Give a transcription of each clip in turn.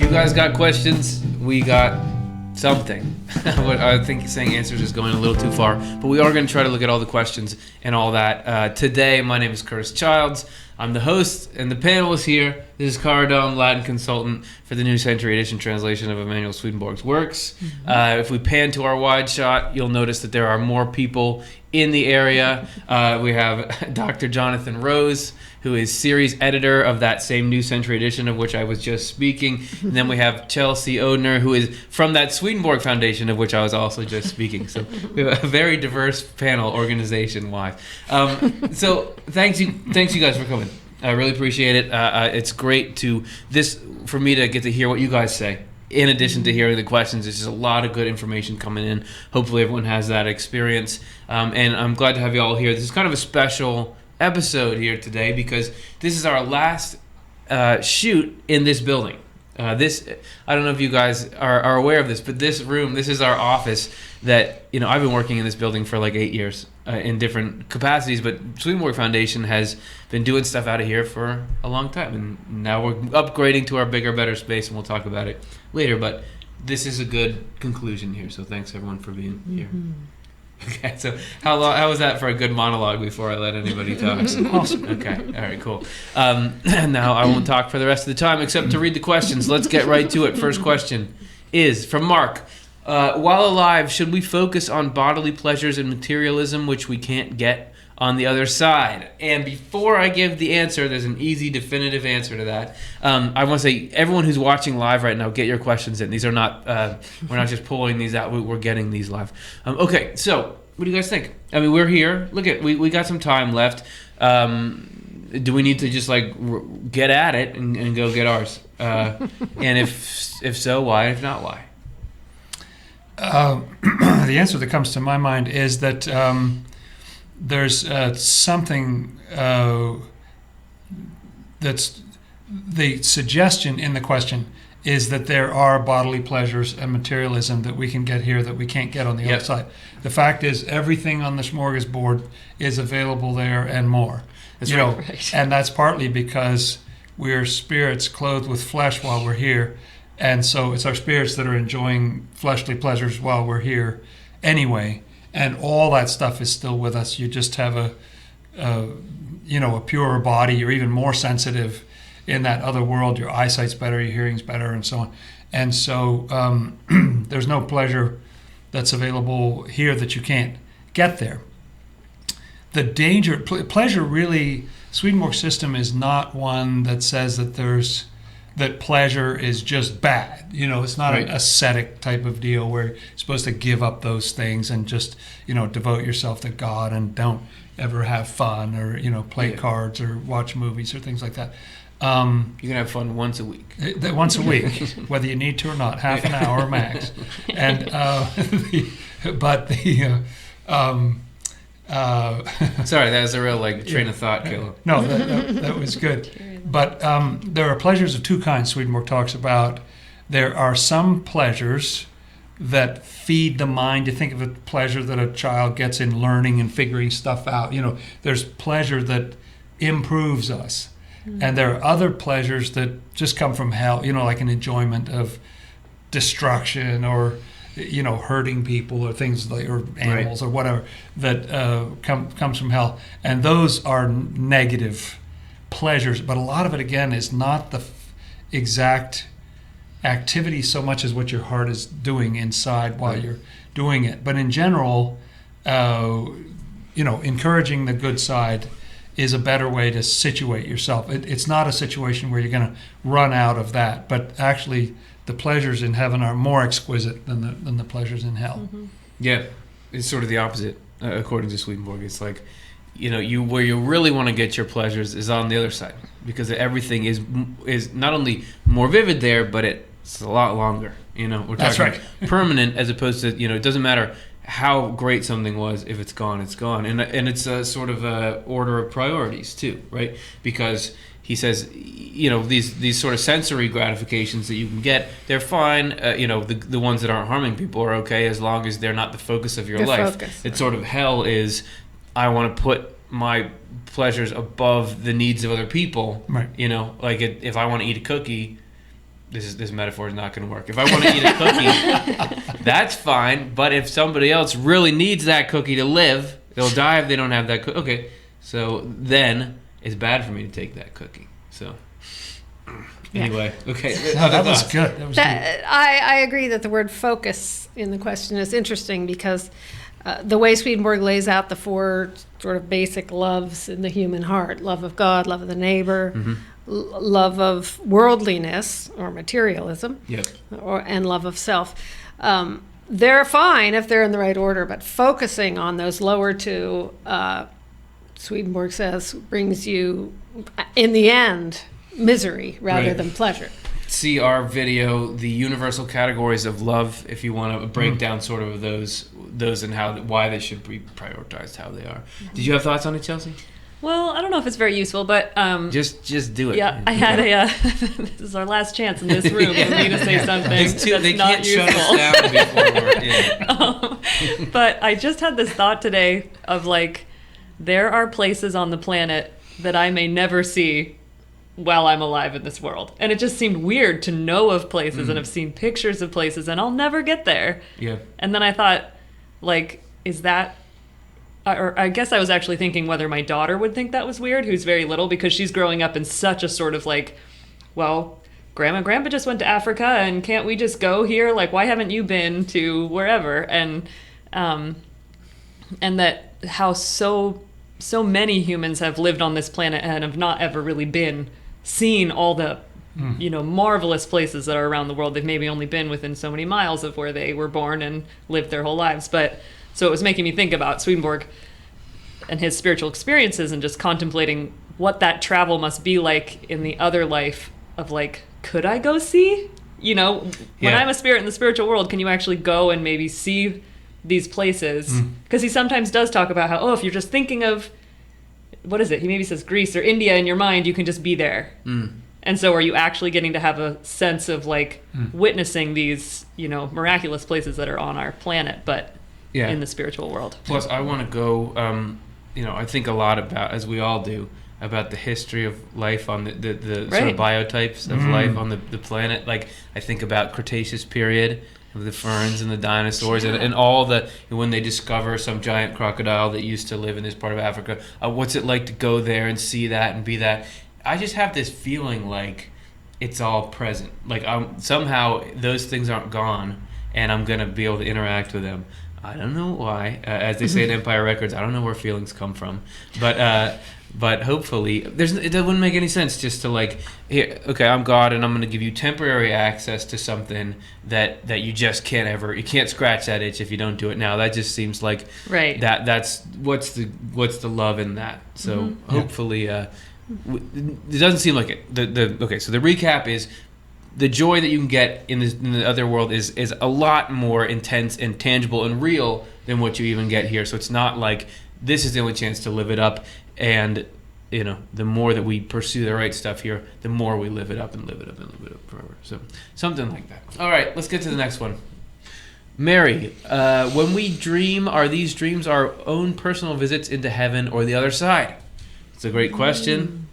you guys got questions, we got something. I think saying answers is going a little too far, but we are going to try to look at all the questions and all that. Today, my name is Curtis Childs. I'm the host, and the panel is here. This is Caradome, Latin consultant for the New Century Edition translation of Emanuel Swedenborg's works. If we pan to our wide shot, you'll notice that there are more people in the area. We have Dr. Jonathan Rose, who is series editor of that same New Century Edition of which I was just speaking. And then we have Chelsea Odner, who is from that Swedenborg Foundation of which I was also just speaking. So we have a very diverse panel organization-wise. So thanks you guys for coming. I really appreciate it. It's great for me to get to hear what you guys say. In addition to hearing the questions, there's just a lot of good information coming in. Hopefully everyone has that experience. And I'm glad to have you all here. This is kind of a special episode here today because this is our last shoot in this building. I don't know if you guys are aware of this, but this is our office that, I've been working in this building for like 8 years in different capacities, but Swedenborg Foundation has been doing stuff out of here for a long time, and now we're upgrading to our bigger, better space, and we'll talk about it later, but this is a good conclusion here, so thanks everyone for being here. Okay, so how was that for a good monologue before I let anybody talk? Awesome. Okay, all right, cool. Now I won't talk for the rest of the time except to read the questions. Let's get right to it. First question is from Mark. While alive, should we focus on bodily pleasures and materialism, which we can't get on the other side? And before I give the answer, there's an easy, definitive answer to that. I want to say, everyone who's watching live right now, get your questions in. These are not, we're not just pulling these out, we're getting these live. Okay, so what do you guys think? I mean, we're here. Look we got some time left. Do we need to just get at it and go get ours? And if so, why? If not, why? The answer that comes to my mind is that there's something that's the suggestion in the question is that there are bodily pleasures and materialism that we can get here that we can't get on the other side. The fact is everything on the smorgasbord is available there and more. That's right. And that's partly because we're spirits clothed with flesh while we're here. And so it's our spirits that are enjoying fleshly pleasures while we're here anyway. And all that stuff is still with us. You just have a purer body. You're even more sensitive in that other world. Your eyesight's better, your hearing's better, and so on. And so there's no pleasure that's available here that you can't get there. The danger, pleasure really, Swedenborg's system is not one that says that pleasure is just bad. It's not an ascetic type of deal where you're supposed to give up those things and just, devote yourself to God and don't ever have fun or, play cards or watch movies or things like that. You can have fun once a week. Once a week, whether you need to or not, half an hour max. And sorry, that was a real train of thought killer. No, that was good. But there are pleasures of two kinds Swedenborg talks about. There are some pleasures that feed the mind. You think of a pleasure that a child gets in learning and figuring stuff out. There's pleasure that improves us. And there are other pleasures that just come from hell, like an enjoyment of destruction or, hurting people or things or animals or whatever that comes from hell. And those are negative pleasures. But a lot of it, again, is not the exact activity so much as what your heart is doing inside while you're doing it. But in general, encouraging the good side is a better way to situate yourself. It's not a situation where you're going to run out of that, but actually the pleasures in heaven are more exquisite than the pleasures in hell. Mm-hmm. Yeah, it's sort of the opposite, according to Swedenborg. It's like, where you really want to get your pleasures is on the other side, because everything is not only more vivid there, but it's a lot longer. We're talking permanent as opposed to, it doesn't matter how great something was. If it's gone, it's gone. And it's a sort of a order of priorities too, right? Because he says, these sort of sensory gratifications that you can get, they're fine. The ones that aren't harming people are okay as long as they're not the focus of your life. It's sort of hell is, I want to put my pleasures above the needs of other people. Right. If I want to eat a cookie, this metaphor is not going to work. If I want to eat a cookie, that's fine. But if somebody else really needs that cookie to live, they'll die if they don't have that cookie. Okay, so then it's bad for me to take that cookie. So anyway, okay. That was good. That was good. I agree that the word focus in the question is interesting because the way Swedenborg lays out the four sort of basic loves in the human heart, love of God, love of the neighbor, love of worldliness or materialism, and love of self. They're fine if they're in the right order, but focusing on those lower two, Swedenborg says, brings you, in the end, misery rather than pleasure. See our video, the universal categories of love, if you want to break down sort of those and why they should be prioritized, how they are. Did you have thoughts on it, Chelsea? Well, I don't know if it's very useful, but just do it. Yeah, I had this is our last chance in this room for me to say something that's they not can't useful. shut us down before But I just had this thought today of like, there are places on the planet that I may never see while I'm alive in this world. And it just seemed weird to know of places and have seen pictures of places and I'll never get there. Yeah. And then I thought, like, is that, or I guess I was actually thinking whether my daughter would think that was weird, who's very little, because she's growing up in such a sort of like, well, Grandma and Grandpa just went to Africa and can't we just go here? Like, why haven't you been to wherever? And that how so many humans have lived on this planet and have not ever really seen all the marvelous places that are around the world. They've maybe only been within so many miles of where they were born and lived their whole lives. But so it was making me think about Swedenborg and his spiritual experiences and just contemplating what that travel must be like in the other life of like, could I go see? When I'm a spirit in the spiritual world, can you actually go and maybe see these places? Because he sometimes does talk about how, if you're just thinking of, what is it? He maybe says Greece or India in your mind, you can just be there. And so are you actually getting to have a sense of like witnessing these, miraculous places that are on our planet, but in the spiritual world? Plus, I want to go, I think a lot about, as we all do, about the history of life on the sort of biotypes of life on the planet. Like, I think about Cretaceous period, of the ferns and the dinosaurs and all the, when they discover some giant crocodile that used to live in this part of Africa, what's it like to go there and see that and be that? I just have this feeling like it's all present. Like somehow those things aren't gone and I'm going to be able to interact with them. I don't know why. As they say in Empire Records, I don't know where feelings come from. But hopefully, it wouldn't make any sense just to like, here, okay, I'm God, and I'm going to give you temporary access to something that you just you can't scratch that itch if you don't do it now. That just seems like that's what's the love in that. So hopefully, it doesn't seem like it. Okay, so the recap is the joy that you can get in the other world is a lot more intense and tangible and real than what you even get here. So it's not like this is the only chance to live it up. And, the more that we pursue the right stuff here, the more we live it up and live it up and live it up forever. So something like that. All right, let's get to the next one. Mary, when we dream, are these dreams our own personal visits into heaven or the other side? It's a great question.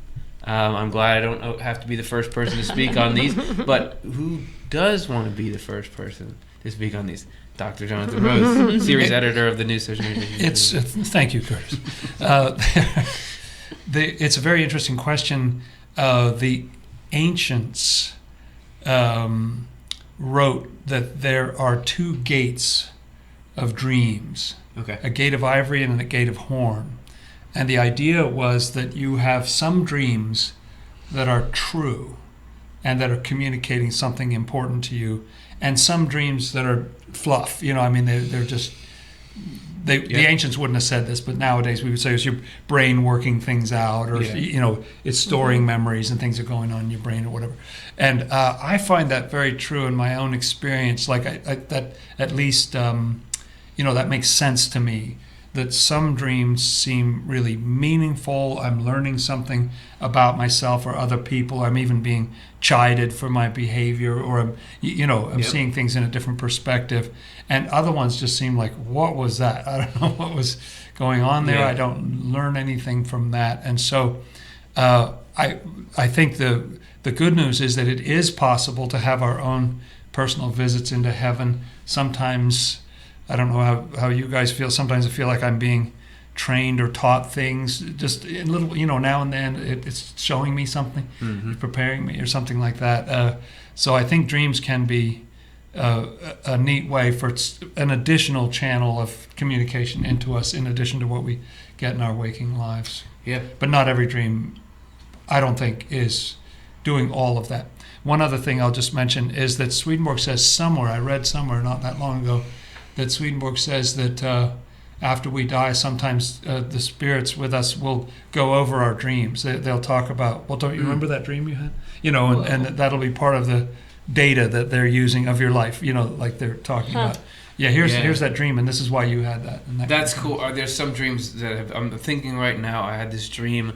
I'm glad I don't have to be the first person to speak on these. But who does want to be the first person to speak on these? Dr. Jonathan Rose, series editor of the New Social Media. Thank you, Curtis. It's a very interesting question. The ancients wrote that there are two gates of dreams, a gate of ivory and a gate of horn. And the idea was that you have some dreams that are true and that are communicating something important to you, and some dreams that are fluff. They're just... The ancients wouldn't have said this, but nowadays we would say it's your brain working things out, or it's storing memories and things are going on in your brain or whatever. And I find that very true in my own experience. Like that, at least that makes sense to me. That some dreams seem really meaningful. I'm learning something about myself or other people. I'm even being chided for my behavior, or I'm seeing things in a different perspective. And other ones just seem like, what was that? I don't know what was going on there. I don't learn anything from that. And so I think the the good news is that it is possible to have our own personal visits into heaven. Sometimes, I don't know how you guys feel, sometimes I feel like I'm being trained or taught things just in little, now and then it's showing me something, preparing me or something like that. So I think dreams can be a neat way for an additional channel of communication into us in addition to what we get in our waking lives. Yeah. But not every dream, I don't think, is doing all of that. One other thing I'll just mention is that Swedenborg says somewhere, I read somewhere not that long ago, that Swedenborg says that after we die, sometimes the spirits with us will go over our dreams. They'll talk about, well, don't you remember that dream you had? And that'll be part of the data that they're using of your life, like they're talking about. Yeah, here's that dream, and this is why you had that. And that's cool. There's some dreams that I'm thinking right now. I had this dream.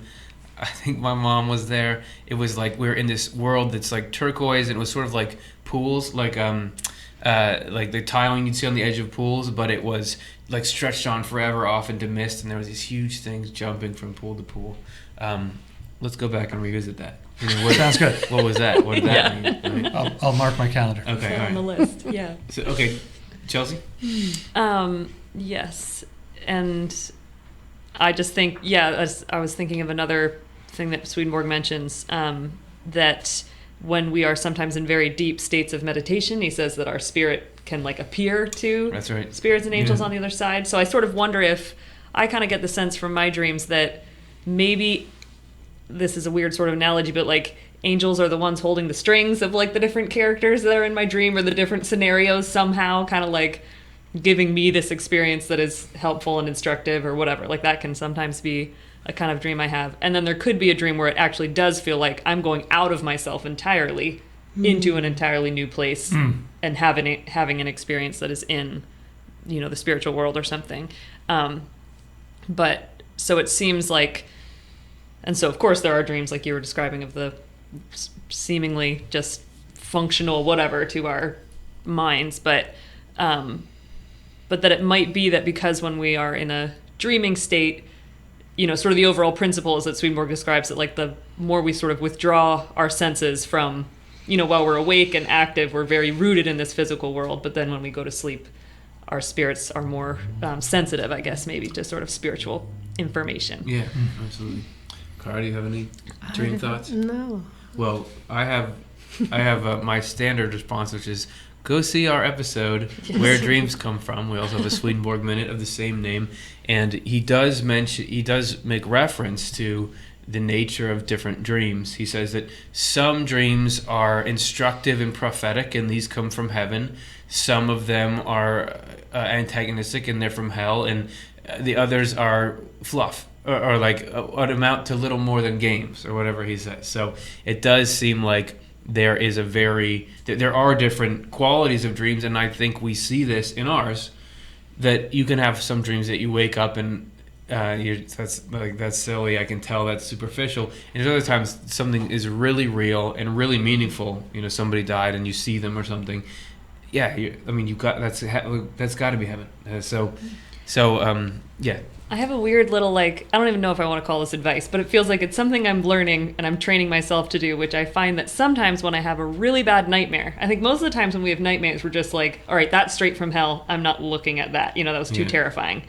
I think my mom was there. It was like we're in this world that's like turquoise, and it was sort of like pools, like the tiling you'd see on the edge of pools, but it was like stretched on forever off into mist, and there was these huge things jumping from pool to pool. Let's go back and revisit that. Sounds good. What was that? What did that mean? I'll mark my calendar. Okay, all right. On the list, yeah. So, okay, Chelsea? Yes, and I just think, I was thinking of another thing that Swedenborg mentions, that when we are sometimes in very deep states of meditation, he says that our spirit can like appear to That's right. spirits and angels on the other side. So I sort of wonder if I kind of get the sense from my dreams that maybe this is a weird sort of analogy, but like angels are the ones holding the strings of like the different characters that are in my dream or the different scenarios somehow, kind of like giving me this experience that is helpful and instructive or whatever. Like that can sometimes be a kind of dream I have. And then there could be a dream where it actually does feel like I'm going out of myself entirely into an entirely new place and having an experience that is in, the spiritual world or something. But so it seems like, and so of course there are dreams like you were describing of the seemingly just functional whatever to our minds, but that it might be that because when we are in a dreaming state, sort of the overall principle is that Swedenborg describes it like the more we sort of withdraw our senses from, while we're awake and active, we're very rooted in this physical world. But then when we go to sleep, our spirits are more sensitive, I guess, maybe to sort of spiritual information. Yeah, absolutely. Cara, do you have any dream thoughts? No. Well, I have my standard response, which is go see our episode Where Dreams Come From. We also have a Swedenborg Minute of the same name, and he does make reference to the nature of different dreams. He says that some dreams are instructive and prophetic, and these come from heaven. Some of them are antagonistic, and they're from hell, and the others are fluff. Or like what amount to little more than games, or whatever he says. So it does seem like there are different qualities of dreams, and I think we see this in ours, that you can have some dreams that you wake up and that's silly, I can tell that's superficial, and other times something is really real and really meaningful. Somebody died and you see them or something. Yeah, you got that's got to be heaven. Yeah. I have a weird little, I don't even know if I want to call this advice, but it feels like it's something I'm learning and I'm training myself to do, which I find that sometimes when I have a really bad nightmare, I think most of the times when we have nightmares, we're just like, all right, that's straight from hell. I'm not looking at that. That was too terrifying.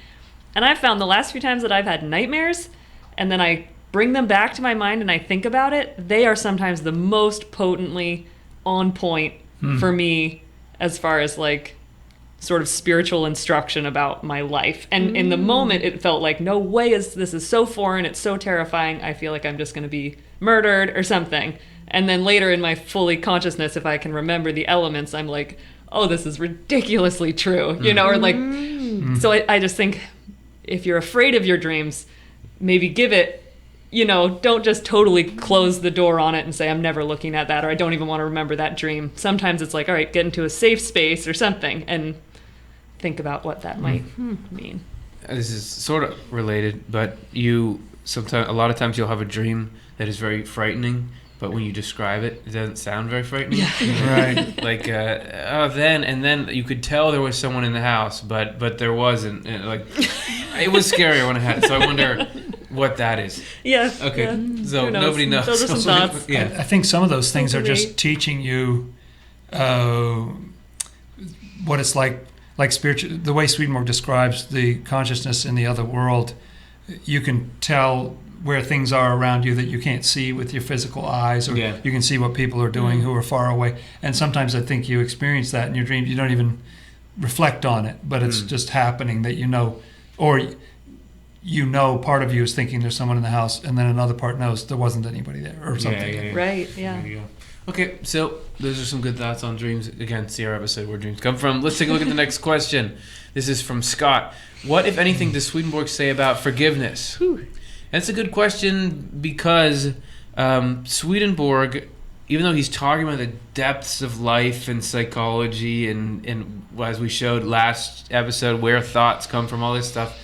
And I've found the last few times that I've had nightmares and then I bring them back to my mind and I think about it, they are sometimes the most potently on point for me as far as sort of spiritual instruction about my life. And in the moment, it felt like, no way, this is so foreign, it's so terrifying, I feel like I'm just going to be murdered or something. And then later in my fully consciousness, if I can remember the elements, I'm like, oh, this is ridiculously true, or so I just think if you're afraid of your dreams, maybe give it, don't just totally close the door on it and say, I'm never looking at that, or I don't even want to remember that dream. Sometimes it's like, all right, get into a safe space or something and think about what that might mean. This is sort of related, but a lot of times you'll have a dream that is very frightening, but when you describe it, it doesn't sound very frightening. Yeah. Right. Then you could tell there was someone in the house, but there wasn't. It was scarier when I had it. So I wonder, what that is. Yeah. Okay. Yeah. So Who knows? nobody knows. Those are some thoughts. Yeah. I think some of those things are Something just teaching you what it's like spiritual. The way Swedenborg describes the consciousness in the other world, you can tell where things are around you that you can't see with your physical eyes, or Yeah. you can see what people are doing who are far away. And sometimes I think you experience that in your dreams. You don't even reflect on it, but it's just happening that you know, or you know, part of you is thinking there's someone in the house, and then another part knows there wasn't anybody there, or something. Yeah. Right. Yeah. There you go. Okay, so those are some good thoughts on dreams. Again, see our episode where dreams come from. Let's take a look at the next question. This is from Scott. What, if anything, does Swedenborg say about forgiveness? Whew. That's a good question because Swedenborg, even though he's talking about the depths of life and psychology and as we showed last episode, where thoughts come from, all this stuff,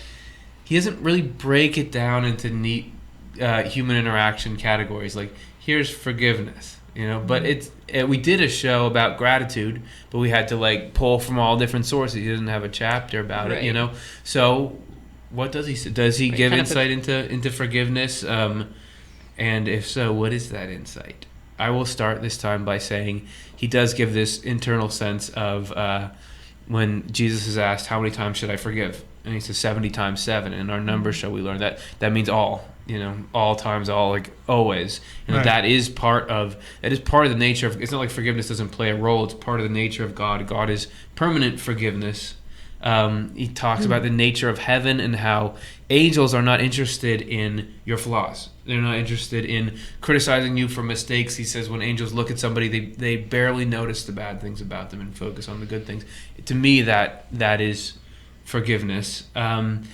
he doesn't really break it down into neat human interaction categories. Like, here's forgiveness. But we did a show about gratitude, but we had to like pull from all different sources. He doesn't have a chapter about it, So what does he say? Does he give insight into forgiveness? And if so, what is that insight? I will start this time by saying he does give this internal sense of when Jesus is asked, how many times should I forgive? And he says 70 times 7. And our numbers show we learn that means all. All times, all, like always. Right. That is part of the nature of. It's not like forgiveness doesn't play a role. It's part of the nature of God. God is permanent forgiveness. He talks about the nature of heaven and how angels are not interested in your flaws. They're not interested in criticizing you for mistakes. He says when angels look at somebody, they barely notice the bad things about them and focus on the good things. To me, that is forgiveness. And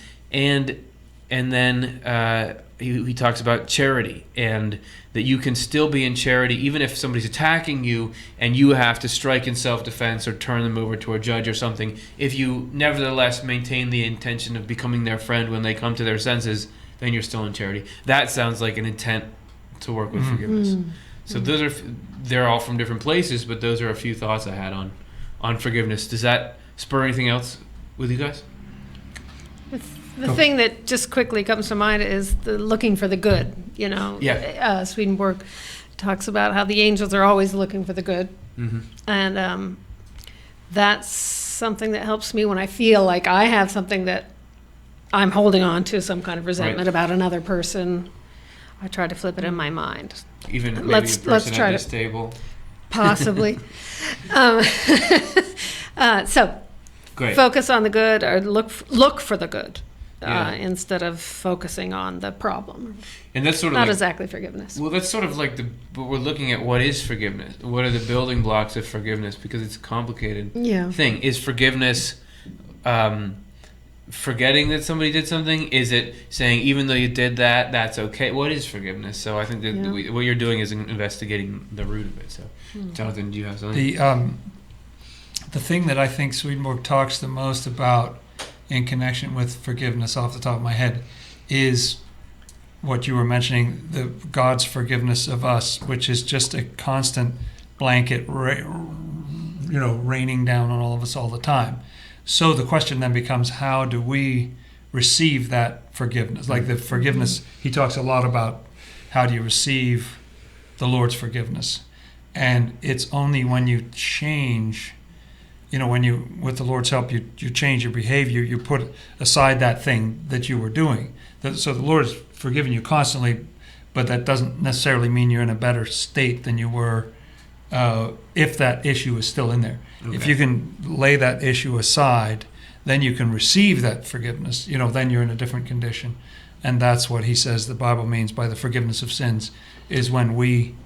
then he talks about charity, and that you can still be in charity even if somebody's attacking you and you have to strike in self-defense or turn them over to a judge or something. If you nevertheless maintain the intention of becoming their friend when they come to their senses, then you're still in charity. That sounds like an intent to work with forgiveness. So they're all from different places, but those are a few thoughts I had on forgiveness. Does that spur anything else with you guys? The thing that just quickly comes to mind is the looking for the good. Yeah. Swedenborg talks about how the angels are always looking for the good, and that's something that helps me when I feel like I have something that I'm holding on to, some kind of resentment about another person. I try to flip it in my mind. Even maybe Let's a person try at to this table. possibly. So Great. focus on the good, or look for the good. Yeah. Instead of focusing on the problem. And that's sort of Not like, exactly forgiveness. well, that's sort of like but we're looking at what is forgiveness. What are the building blocks of forgiveness? Because it's a complicated thing. Is forgiveness forgetting that somebody did something? Is it saying even though you did that, that's okay? What is forgiveness? So I think that what you're doing is investigating the root of it. So, Jonathan, do you have something? The thing that I think Swedenborg talks the most about in connection with forgiveness off the top of my head is what you were mentioning, the God's forgiveness of us, which is just a constant blanket raining down on all of us all the time. So the question then becomes, how do we receive that forgiveness? Like the forgiveness, he talks a lot about how do you receive the Lord's forgiveness. And it's only when you change, when you, with the Lord's help, you change your behavior, you put aside that thing that you were doing. So the Lord has forgiven you constantly, but that doesn't necessarily mean you're in a better state than you were if that issue is still in there. Okay. If you can lay that issue aside, then you can receive that forgiveness. Then you're in a different condition. And that's what he says the Bible means by the forgiveness of sins, is when we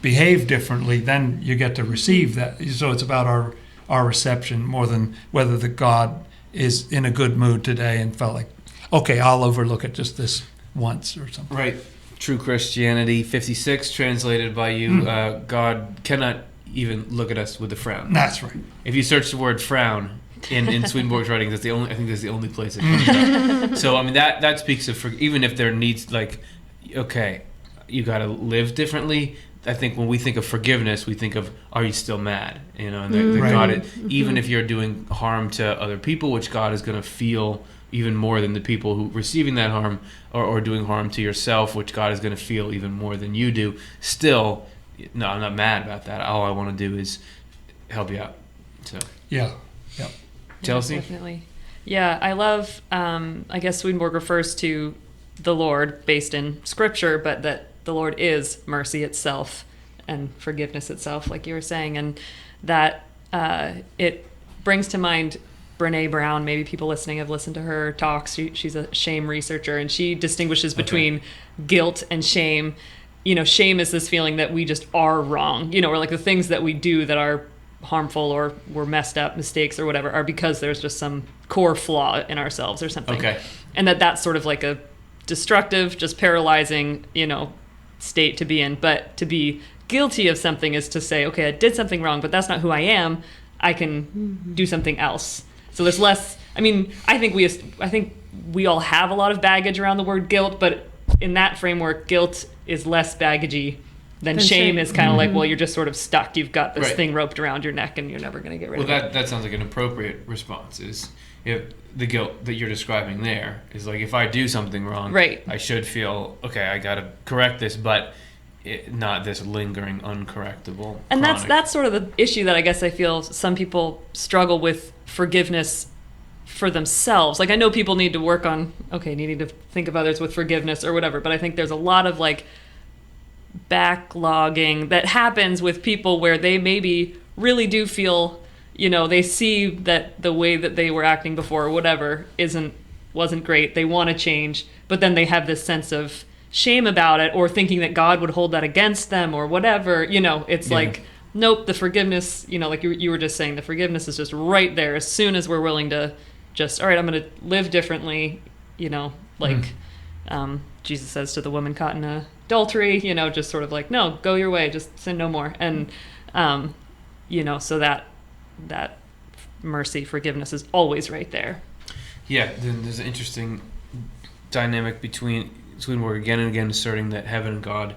behave differently, then you get to receive that. So it's about our reception more than whether the God is in a good mood today and felt like, okay, I'll overlook it just this once or something. Right. True Christianity 56, translated by you, God cannot even look at us with a frown. That's right. If you search the word frown in Swedenborg's writings, I think that's the only place it comes up. So I mean that speaks of even if there needs, like, okay, you got to live differently. I think when we think of forgiveness, we think of, are you still mad? And Right. God, even if you're doing harm to other people, which God is going to feel even more than the people who receiving that harm or doing harm to yourself, which God is going to feel even more than you do. Still, no, I'm not mad about that. All I want to do is help you out. So Yeah. Chelsea? Yeah, definitely. Yeah, I love, I guess Swedenborg refers to the Lord based in Scripture, but that the Lord is mercy itself and forgiveness itself, like you were saying, and that it brings to mind Brene Brown. Maybe people listening have listened to her talks. She's a shame researcher, and she distinguishes between guilt and shame. You know, shame is this feeling that we just are wrong, you know, or like the things that we do that are harmful or were messed up mistakes or whatever are because there's just some core flaw in ourselves or something. Okay. And that's sort of like a destructive, just paralyzing, you know, state to be in. But to be guilty of something is to say, okay, I did something wrong, but that's not who I am. I can do something else. So there's less, I mean, I think we all have a lot of baggage around the word guilt, but in that framework, guilt is less baggagey than shame is kind of like, well, you're just sort of stuck. You've got this thing roped around your neck and you're never going to get rid of it. Well, that sounds like an appropriate response. Is if the guilt that you're describing there is like, if I do something wrong, I should feel, okay, I got to correct this, but not this lingering, uncorrectable. And chronic. that's sort of the issue that I guess I feel some people struggle with forgiveness for themselves. Like, I know people need to work on, needing to think of others with forgiveness or whatever, but I think there's a lot of like backlogging that happens with people where they maybe really do feel, you know, they see that the way that they were acting before or whatever wasn't great. They want to change, but then they have this sense of shame about it or thinking that God would hold that against them or whatever. You know, it's like, nope, the forgiveness, you know, like you were just saying, the forgiveness is just right there as soon as we're willing to just, all right, I'm going to live differently, you know, like Jesus says to the woman caught in adultery, you know, just sort of like, no, go your way, just sin no more. And, you know, so that mercy, forgiveness is always right there. Yeah, then there's an interesting dynamic between Swedenborg again and again asserting that heaven and God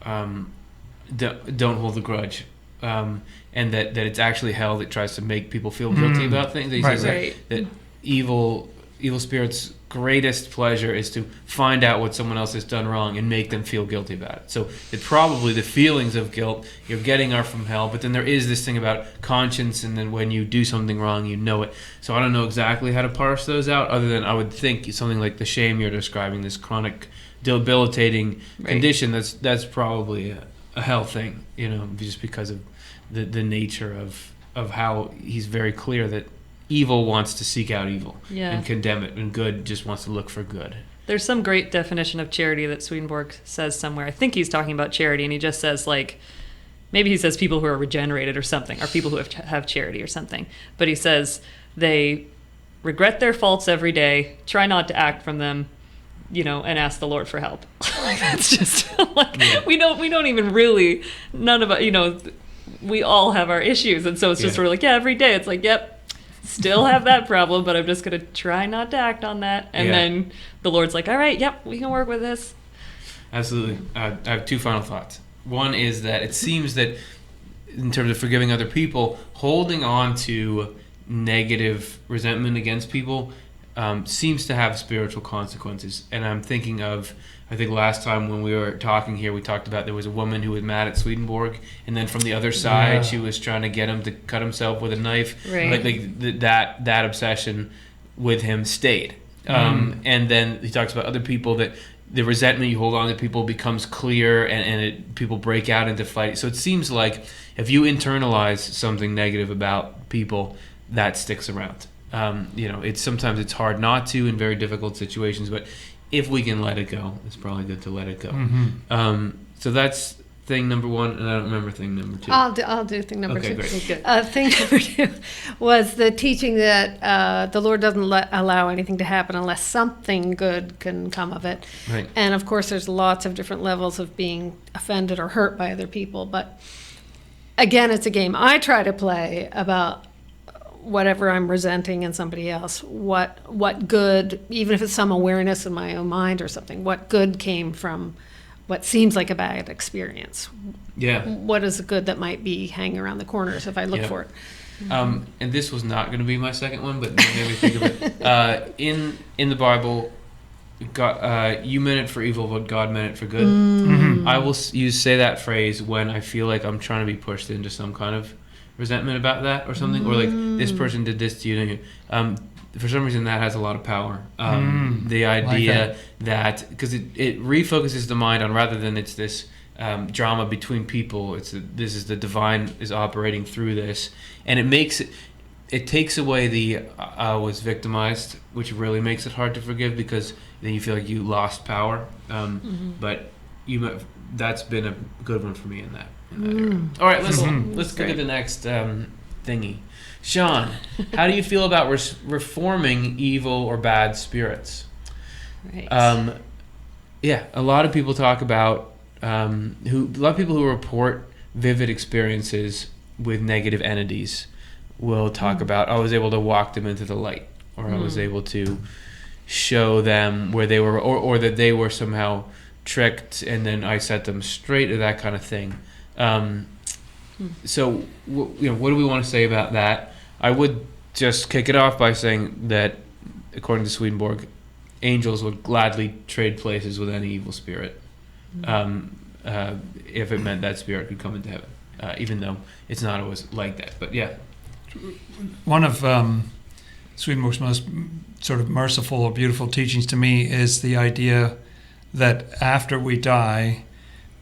don't hold a grudge, and that it's actually hell that tries to make people feel guilty about things. He says that evil spirits' greatest pleasure is to find out what someone else has done wrong and make them feel guilty about it. So it probably the feelings of guilt you're getting are from hell, but then there is this thing about conscience, and then when you do something wrong, you know it. So I don't know exactly how to parse those out, other than I would think something like the shame you're describing, this chronic debilitating condition, that's probably a hell thing, you know, just because of the nature of how he's very clear that evil wants to seek out evil and condemn it, and good just wants to look for good. There's some great definition of charity that Swedenborg says somewhere. I think he's talking about charity, and he just says, like, maybe he says people who are regenerated or something, or people who have charity or something. But he says they regret their faults every day, try not to act from them, you know, and ask the Lord for help. Like, that's just like, we don't even really, none of us, you know, we all have our issues. And so it's just sort of like, every day it's like, yep, still have that problem, but I'm just going to try not to act on that. And then the Lord's like, all right, yep, we can work with this. Absolutely. I have two final thoughts. One is that it seems that in terms of forgiving other people, holding on to negative resentment against people seems to have spiritual consequences. And I'm thinking of, I think last time when we were talking here, we talked about there was a woman who was mad at Swedenborg, and then from the other side, she was trying to get him to cut himself with a knife. Right. Like that obsession with him stayed. And then he talks about other people, that the resentment you hold on to people becomes clear, and people break out into fight. So it seems like if you internalize something negative about people, that sticks around. You know, sometimes it's hard not to in very difficult situations, but if we can let it go, it's probably good to let it go. So that's thing number one, and I don't remember thing number two. I'll do thing number two. Great. Thing number two was the teaching that the Lord doesn't allow anything to happen unless something good can come of it. Right. And of course, there's lots of different levels of being offended or hurt by other people. But again, it's a game I try to play about whatever I'm resenting in somebody else, what good, even if it's some awareness in my own mind or something, what good came from what seems like a bad experience. Yeah. What is the good that might be hanging around the corners if I look for it? And this was not going to be my second one, but it made me think of it. In the Bible, God, you meant it for evil, but God meant it for good. I will say that phrase when I feel like I'm trying to be pushed into some kind of resentment about that or something, or like this person did this to you. For some reason, that has a lot of power. The idea that because it refocuses the mind on, rather than it's this drama between people, this is the divine is operating through this, and it takes away the I was victimized, which really makes it hard to forgive, because then you feel like you lost power. But that's been a good one for me in that area. All right, let's go to the next thingy. Sean, how do you feel about reforming evil or bad spirits? Right. A lot of people talk about a lot of people who report vivid experiences with negative entities will talk about, I was able to walk them into the light, or I was able to show them where they were, or that they were somehow tricked and then I set them straight, or that kind of thing. So what do we want to say about that? I would just kick it off by saying that, according to Swedenborg, angels would gladly trade places with any evil spirit, if it meant that spirit could come into heaven, even though it's not always like that. But yeah. One of Swedenborg's most sort of merciful or beautiful teachings to me is the idea that after we die,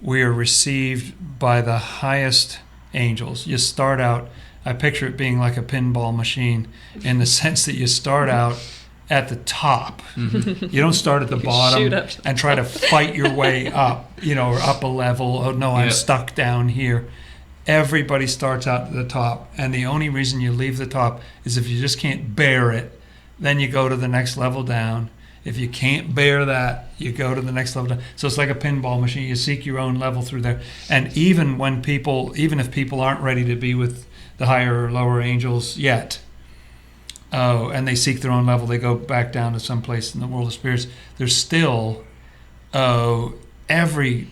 we are received by the highest angels. You start out, I picture it being like a pinball machine, in the sense that you start out at the top. You don't start at the bottom and try to fight your way up, or up a level. Oh no, I'm stuck down here. Everybody starts out at the top, and the only reason you leave the top is if you just can't bear it. Then you go to the next level down. If you can't bear that, you go to the next level down. So it's like a pinball machine. You seek your own level through there. And even if people aren't ready to be with the higher or lower angels yet, and they seek their own level, they go back down to some place in the world of spirits, there's still every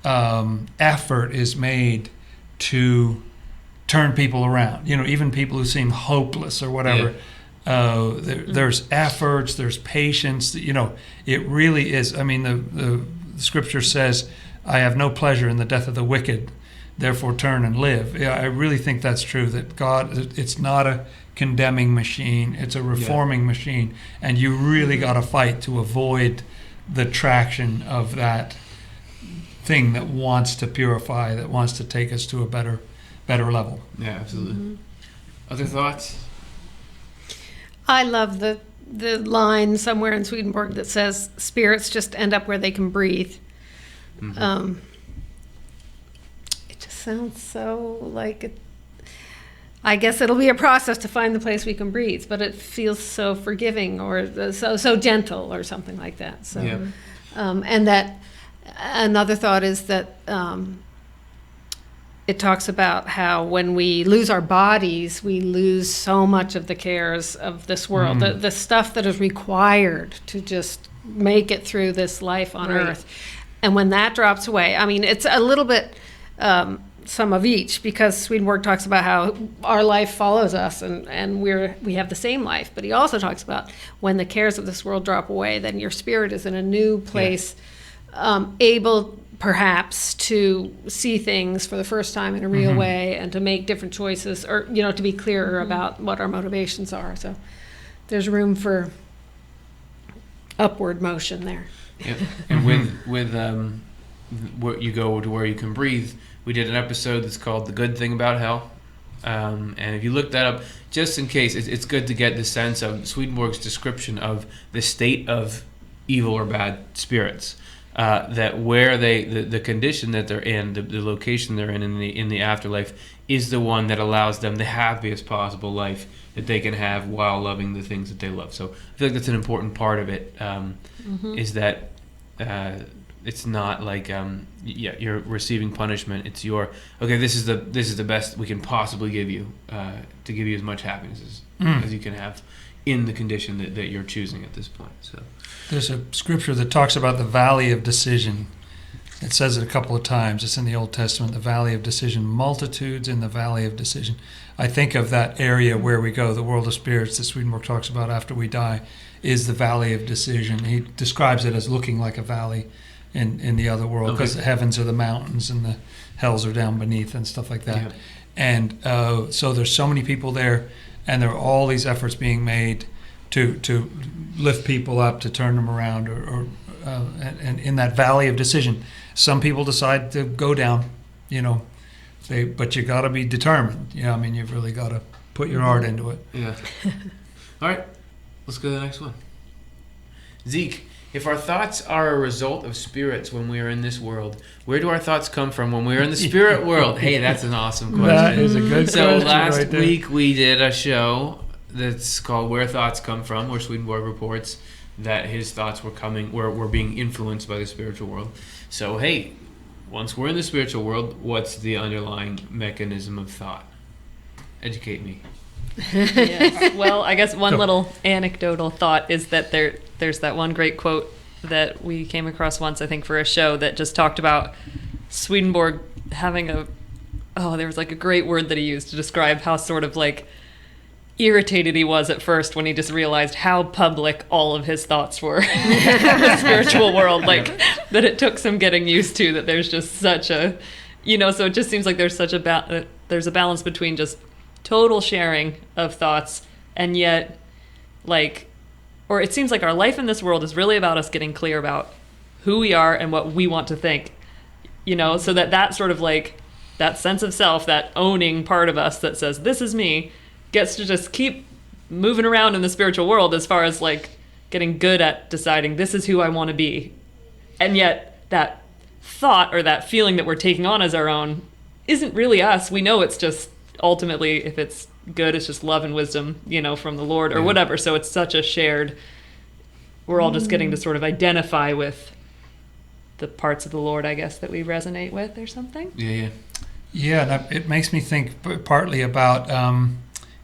effort is made to turn people around. Even people who seem hopeless or whatever. There's efforts, there's patience. It really is. I mean, the scripture says, I have no pleasure in the death of the wicked, therefore turn and live. Yeah, I really think that's true, that God, it's not a condemning machine, it's a reforming machine, and you really got to fight to avoid the traction of that thing that wants to purify, that wants to take us to a better level. Yeah, absolutely. Other thoughts? I love the line somewhere in Swedenborg that says spirits just end up where they can breathe. It just sounds so like it. I guess it'll be a process to find the place we can breathe, but it feels so forgiving, or so gentle, or something like that. So, and that another thought is that it talks about how when we lose our bodies, we lose so much of the cares of this world, the stuff that is required to just make it through this life on Earth. And when that drops away, I mean, it's a little bit some of each, because Swedenborg talks about how our life follows us, and we have the same life. But he also talks about when the cares of this world drop away, then your spirit is in a new place, able perhaps to see things for the first time in a real way, and to make different choices, or to be clearer about what our motivations are. So there's room for upward motion there. Yeah. And with where you go to where you can breathe, we did an episode that's called "The Good Thing About Hell," and if you look that up, just in case, it's good to get the sense of Swedenborg's description of the state of evil or bad spirits. That where the condition that they're in, the location they're in the afterlife, is the one that allows them the happiest possible life that they can have while loving the things that they love. So I feel like that's an important part of it, is that it's not like you're receiving punishment. It's this is the best we can possibly give you, to give you as much happiness as you can have in the condition that you're choosing at this point. So. There's a scripture that talks about the valley of decision, It says it a couple of times. It's in the Old Testament, the valley of decision, multitudes in the valley of decision. I think of that area where we go, the world of spirits that Swedenborg talks about after we die, is the valley of decision. He describes it as looking like a valley in the other world, because the heavens are the mountains and the hells are down beneath and stuff like that. Yeah. And so there's so many people there, and there are all these efforts being made to lift people up, to turn them around, and in that valley of decision, some people decide to go down, but you got to be determined. I mean, you've really got to put your heart into it. Yeah. All right, let's go to the next one. Zeke, if our thoughts are a result of spirits when we are in this world, where do our thoughts come from when we are in the spirit world? Hey, that's an awesome question. That is a good So question. last right there. week we did a show that's called Where Thoughts Come From, where Swedenborg reports that his thoughts were being influenced by the spiritual world. So hey, once we're in the spiritual world, what's the underlying mechanism of thought? Educate me. Yes. Well, I guess one little anecdotal thought is that there's that one great quote that we came across once, I think, for a show that just talked about Swedenborg having there was like a great word that he used to describe how sort of like irritated he was at first when he just realized how public all of his thoughts were in the spiritual world, like that it took some getting used to, that there's just such a, so it just seems like there's such a there's a balance between just total sharing of thoughts, and yet or it seems like our life in this world is really about us getting clear about who we are and what we want to think, so that sort of like that sense of self, that owning part of us that says this is me, gets to just keep moving around in the spiritual world as far as like getting good at deciding this is who I want to be. And yet that thought or that feeling that we're taking on as our own isn't really us. We know it's just ultimately, if it's good, it's just love and wisdom, from the Lord or whatever. So it's such a shared, we're all just getting to sort of identify with the parts of the Lord, I guess, that we resonate with or something. Yeah, and it makes me think partly about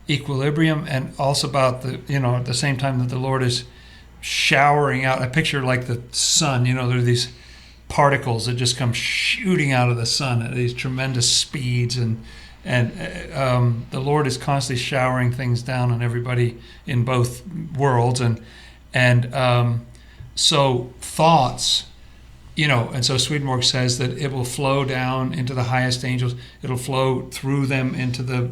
equilibrium, and also about at the same time that the Lord is showering out. I picture like the sun, there are these particles that just come shooting out of the sun at these tremendous speeds, and the Lord is constantly showering things down on everybody in both worlds, and so thoughts, and so Swedenborg says that it will flow down into the highest angels, it'll flow through them into the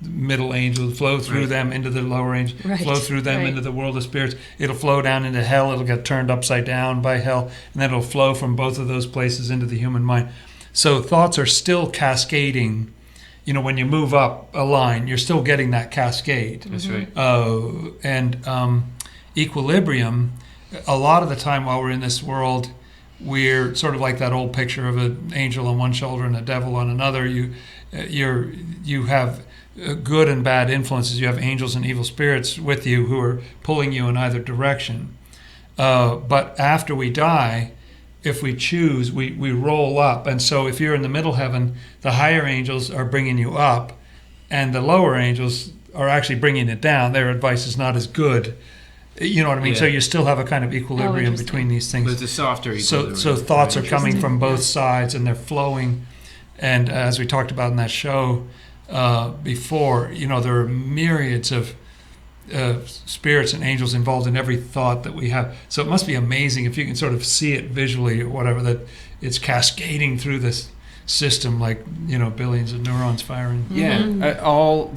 middle angels, flow through them into the lower angels, flow through them into the world of spirits. It'll flow down into hell, it'll get turned upside down by hell, and then it'll flow from both of those places into the human mind. So thoughts are still cascading. When you move up a line, you're still getting that cascade. That's right. And equilibrium, a lot of the time while we're in this world, we're sort of like that old picture of an angel on one shoulder and a devil on another. You have good and bad influences. You have angels and evil spirits with you who are pulling you in either direction. But after we die, if we choose, we roll up. And so if you're in the middle heaven, the higher angels are bringing you up, and the lower angels are actually bringing it down. Their advice is not as good. You know what I mean? Yeah. So you still have a kind of equilibrium between these things. But it's a softer equilibrium. So thoughts are coming from both sides, and they're flowing. And as we talked about in that show before, there are myriads of spirits and angels involved in every thought that we have. So it must be amazing if you can sort of see it visually or whatever, that it's cascading through this system like billions of neurons firing. All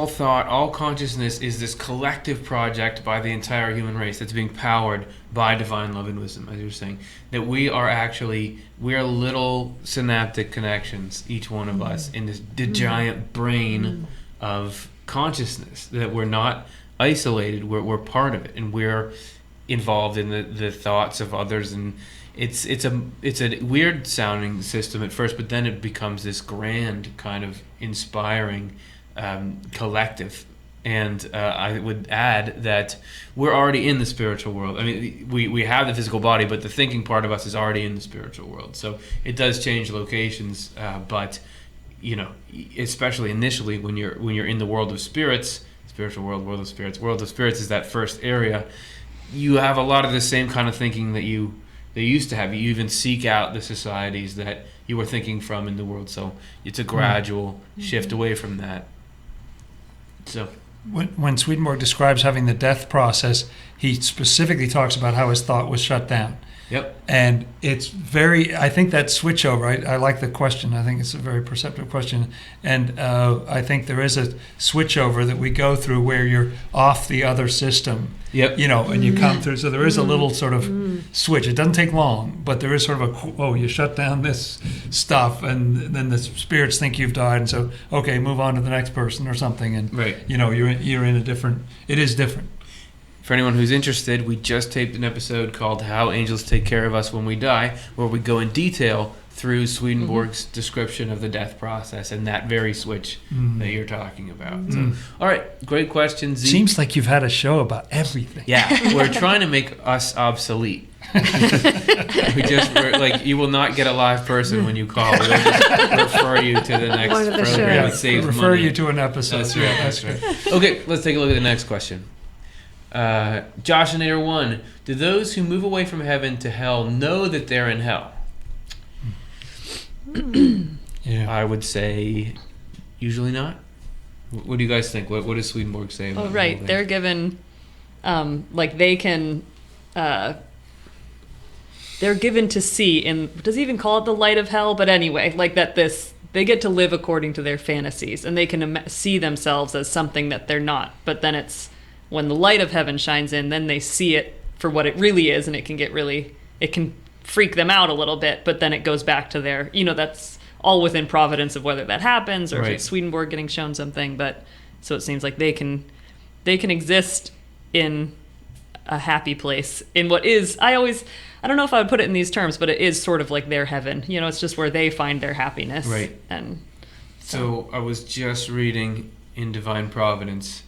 thought, all consciousness is this collective project by the entire human race that's being powered by divine love and wisdom, as you're saying, that we are little synaptic connections, each one of us, in this giant brain of consciousness, that we're not isolated, we're part of it, and we're involved in the thoughts of others. And it's a weird sounding system at first, but then it becomes this grand kind of inspiring collective. And I would add that we're already in the spiritual world. I mean, we have the physical body, but the thinking part of us is already in the spiritual world. So it does change locations, but especially initially when you're in the world of spirits, spiritual world, world of spirits. World of spirits is that first area. You have a lot of the same kind of thinking that you they used to have. You even seek out the societies that you were thinking from in the world. So it's a gradual shift away from that. So when Swedenborg describes having the death process, he specifically talks about how his thought was shut down. Yep. And it's very, I think that switchover, I like the question. I think it's a very perceptive question. And I think there is a switchover that we go through where you're off the other system. Yep. You know, and you come through. So there is a little sort of switch. It doesn't take long, but there is sort of you shut down this stuff, and then the spirits think you've died, and so, okay, move on to the next person or something. And, Right. you know, you're in a different, it is different. For anyone who's interested, we just taped an episode called How Angels Take Care of Us When We Die, where we go in detail through Swedenborg's description of the death process and that very switch that you're talking about. So, all right, great question, Z. Seems like you've had a show about everything. Yeah, we're trying to make us obsolete. We're like, you will not get a live person when you call. We'll just refer you to the next One of the program. shows. It saves Refer money. you to an episode. That's right. Yeah, That's right. Okay, let's take a look at the next question. Joshinator 1, do those who move away from heaven to hell know that they're in hell? Yeah. I would say usually not. What do you guys think? What does Swedenborg say about Oh, the right. whole thing? They're given, like they can, they're given to see in, does he even call it the light of hell? But anyway, like that they get to live according to their fantasies, and they can see themselves as something that they're not. But then it's, when the light of heaven shines in, then they see it for what it really is, and it can freak them out a little bit, but then it goes back to their, that's all within providence of whether that happens or if it's Swedenborg getting shown something. But so it seems like they can exist in a happy place in what is, I don't know if I would put it in these terms, but it is sort of like their heaven. It's just where they find their happiness. Right. And so I was just reading in Divine Providence.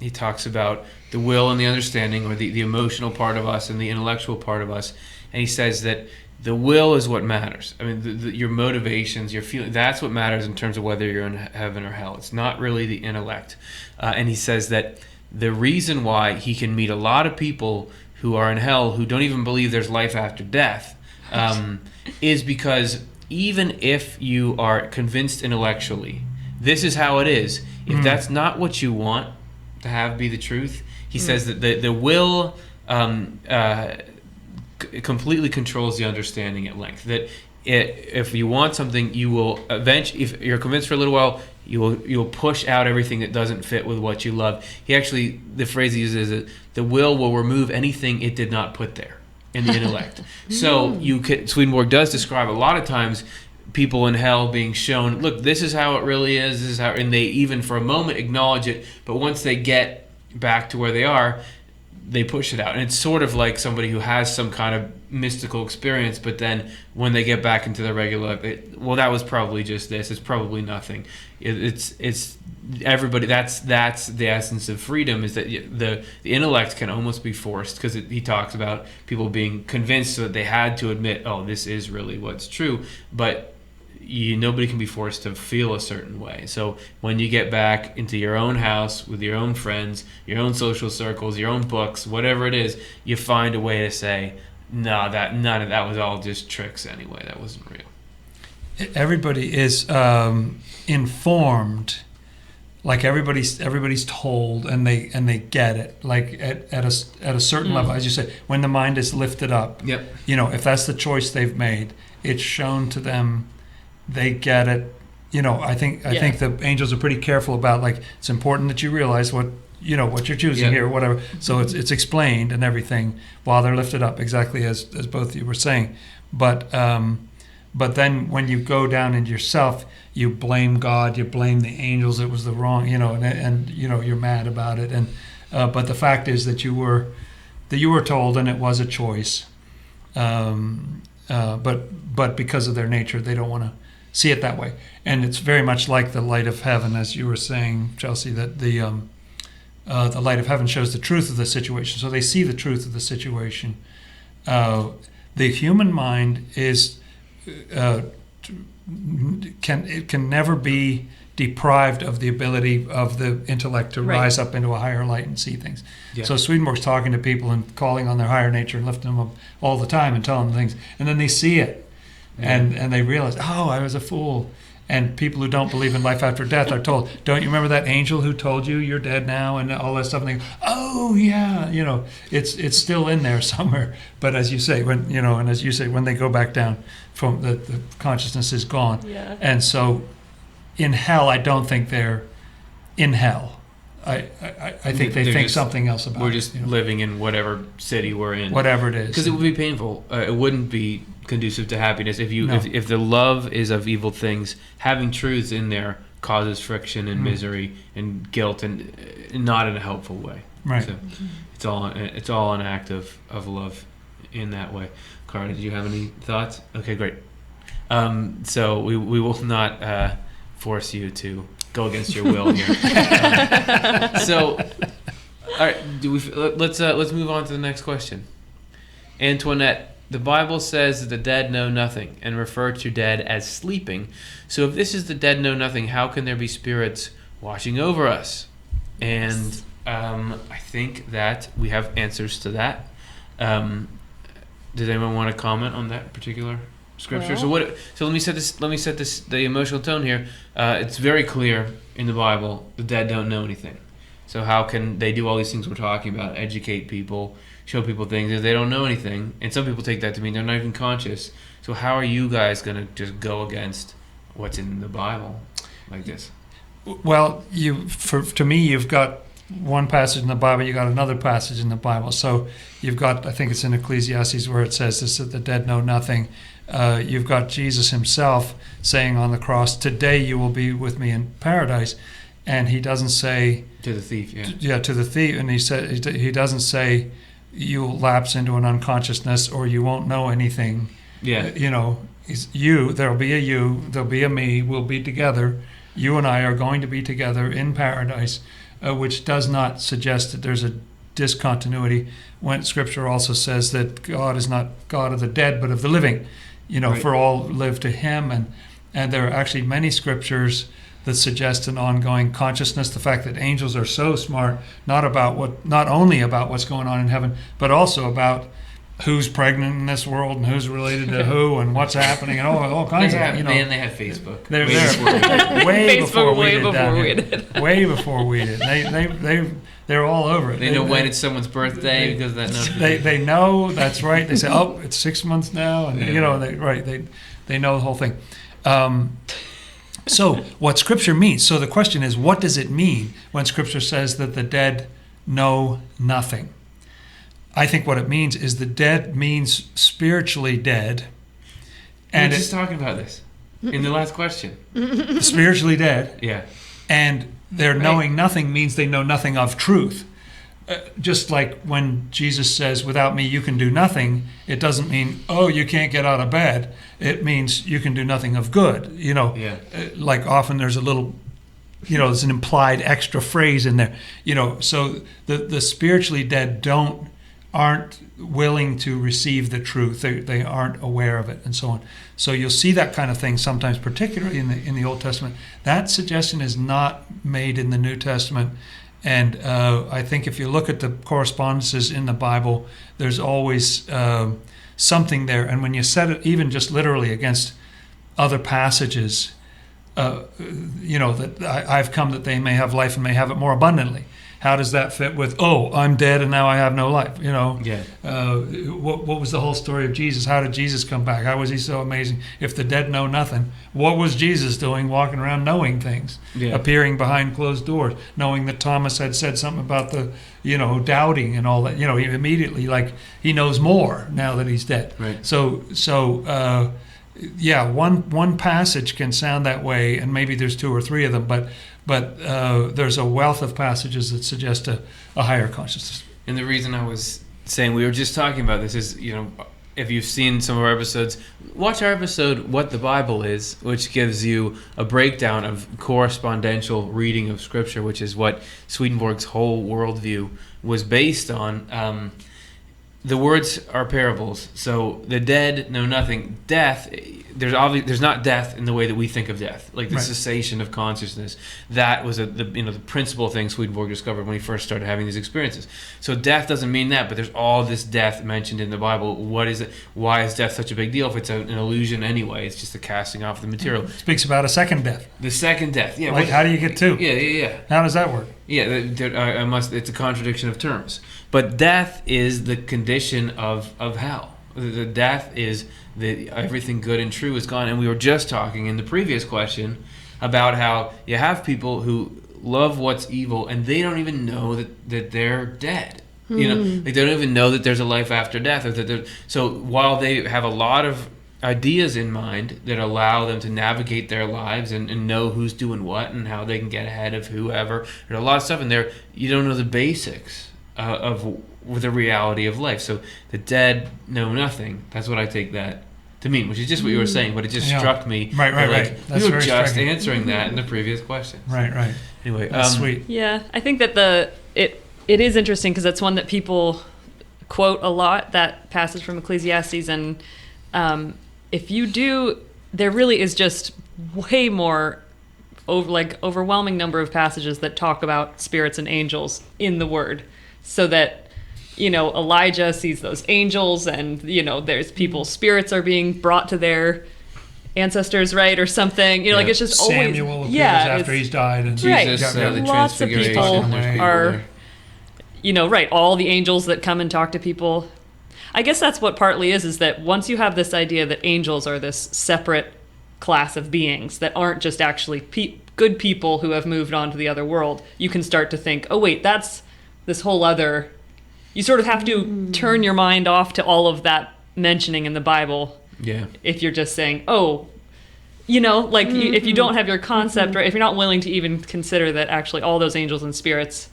He talks about the will and the understanding, or the emotional part of us and the intellectual part of us. And he says that the will is what matters. I mean, your motivations, your feeling, that's what matters in terms of whether you're in heaven or hell. It's not really the intellect. And he says that the reason why he can meet a lot of people who are in hell who don't even believe there's life after death is because even if you are convinced intellectually, this is how it is. If that's not what you want to have be the truth, he says that the will completely controls the understanding at length. That if you want something, you will eventually, if you're convinced for a little while, you'll push out everything that doesn't fit with what you love. He actually, the phrase he uses is that the will remove anything it did not put there in the intellect. So Swedenborg does describe a lot of times people in hell being shown, look, this is how it really is, this is how, and they even for a moment acknowledge it, but once they get back to where they are, they push it out. And it's sort of like somebody who has some kind of mystical experience, but then when they get back into the regular life, well, that was probably just this, it's probably nothing. It's everybody, that's the essence of freedom, is that the intellect can almost be forced, because he talks about people being convinced so that they had to admit, oh, this is really what's true, but nobody can be forced to feel a certain way. So when you get back into your own house with your own friends, your own social circles, your own books, whatever it is, you find a way to say, no, none of that was all just tricks anyway. That wasn't real. Everybody is informed, like everybody's told, and they get it, like at a certain level, as you say, when the mind is lifted up. Yep. If that's the choice they've made, it's shown to them. They get it. I think the angels are pretty careful about, like, it's important that you realize what you're choosing here, or whatever. So it's explained and everything while they're lifted up, exactly as both of you were saying. But then when you go down into yourself, you blame God, you blame the angels. It was the wrong, and you're mad about it. And but the fact is that you were told, and it was a choice. But because of their nature, they don't want to see it that way. And it's very much like the light of heaven, as you were saying, Chelsea, that the light of heaven shows the truth of the situation. So they see the truth of the situation. The human mind is can never be deprived of the ability of the intellect to Right. rise up into a higher light and see things. Yeah. So Swedenborg's talking to people and calling on their higher nature and lifting them up all the time and telling them things, and then they see it, and they realize, oh, I was a fool. And people who don't believe in life after death are told, don't you remember that angel who told you you're dead now and all that stuff? And they go, oh yeah, it's still in there somewhere. But as you say, when they go back down, from the consciousness is gone. Yeah. And so, in hell, I don't think they're in hell. I think they They're think just- something else about We're it. just living in whatever city we're in. Whatever it is. Because it would be painful. It wouldn't be conducive to happiness if you No. if the love is of evil things. Having truths in there causes friction and misery and guilt, and not in a helpful way. Right. So it's all an act of love in that way. Cara, did you have any thoughts? Okay, great. So we will not force you to go against your will here. So, all right, let's move on to the next question. Antoinette, the Bible says that the dead know nothing and refer to dead as sleeping. So if this is the dead know nothing, how can there be spirits watching over us? And I think that we have answers to that. Does anyone want to comment on that particular scripture? Well- So let me set this the emotional tone here. It's very clear in the Bible the dead don't know anything. So how can they do all these things we're talking about, educate people, show people things if they don't know anything? And some people take that to mean they're not even conscious. So how are you guys going to just go against what's in the Bible like this? Well, to me, you've got one passage in the Bible, you got another passage in the Bible. So you've got, I think it's in Ecclesiastes where it says this, that the dead know nothing. You've got Jesus himself saying on the cross, today you will be with me in paradise. And he doesn't say... To the thief, to the thief. And he doesn't say you'll lapse into an unconsciousness or you won't know anything. Yeah. There'll be a you, there'll be a me, we'll be together. You and I are going to be together in paradise, which does not suggest that there's a discontinuity when Scripture also says that God is not God of the dead, but of the living. Right. For all live to him. And there are actually many scriptures that suggest an ongoing consciousness. The fact that angels are so smart, not only about what's going on in heaven, but also about who's pregnant in this world and who's related to who and what's happening and all kinds of things. Man, they had Facebook. They're Facebook way before we way did. before down we here. did. Way before we did. They're all over it. They know when it's someone's birthday because that notification. They know, that's right. They say, oh, it's 6 months now, and Yeah. they know the whole thing. So what Scripture means. So the question is, what does it mean when Scripture says that the dead know nothing? I think what it means is the dead means spiritually dead, We were and just talking about this in the last question. spiritually dead, Yeah. and their Right. knowing nothing means they know nothing of truth. Just like when Jesus says, without me you can do nothing, it doesn't mean, oh, you can't get out of bed. It means you can do nothing of good. Yeah. Like often there's a little, there's an implied extra phrase in there. So the spiritually dead aren't willing to receive the truth. They aren't aware of it, and so on. So you'll see that kind of thing sometimes, particularly in the Old Testament. That suggestion is not made in the New Testament. And I think if you look at the correspondences in the Bible, there's always something there. And when you set it even just literally against other passages, that I've come that they may have life and may have it more abundantly. How does that fit with, oh, I'm dead and now I have no life? Yeah. What was the whole story of Jesus? How did Jesus come back? How was he so amazing? If the dead know nothing, what was Jesus doing walking around knowing things, Yeah. appearing behind closed doors, knowing that Thomas had said something about the, doubting and all that? He immediately, he knows more now that he's dead. Right. One passage can sound that way, and maybe there's two or three of them, but there's a wealth of passages that suggest a higher consciousness. And the reason I was saying we were just talking about this is, if you've seen some of our episodes, watch our episode, What the Bible Is, which gives you a breakdown of correspondential reading of Scripture, which is what Swedenborg's whole worldview was based on. the words are parables. So the dead know nothing. Death, there's not death in the way that we think of death, like the Right. cessation of consciousness. That was the principal thing Swedenborg discovered when he first started having these experiences. So death doesn't mean that, but there's all this death mentioned in the Bible. What is it? Why is death such a big deal if it's an illusion anyway? It's just the casting off of the material. It speaks about a second death. The second death, yeah. Like, how do you get two? Yeah. How does that work? Yeah, I must. It's a contradiction of terms. But death is the condition of hell. The death is everything good and true is gone. And we were just talking in the previous question about how you have people who love what's evil and they don't even know that they're dead. You know, like they don't even know that there's a life after death. Or that so while they have a lot of ideas in mind that allow them to navigate their lives and know who's doing what and how they can get ahead of whoever. There's a lot of stuff in there. You don't know the basics of the reality of life. So the dead know nothing. That's what I take that to mean, which is just what you were saying, but it just struck me. Right. That's we were very just striking. answering that in the previous question. Right. Anyway, That's sweet. Yeah, I think that it is interesting because it's one that people quote a lot, that passage from Ecclesiastes, and if you do, there really is just way more overwhelming number of passages that talk about spirits and angels in the Word, so that Elijah sees those angels, and there's people's spirits are being brought to their ancestors, right, or something. Like it's just Samuel always appears after he's died, and Jesus, Yeah. the Lots of transfiguration. people There's people are, there. right, all the angels that come and talk to people. I guess that's what partly is that once you have this idea that angels are this separate class of beings that aren't just actually good people who have moved on to the other world, you can start to think, oh wait, that's this whole other. You sort of have to turn your mind off to all of that mentioning in the Bible. Yeah. If you're just saying, if you don't have your concept right, if you're not willing to even consider that actually all those angels and spirits,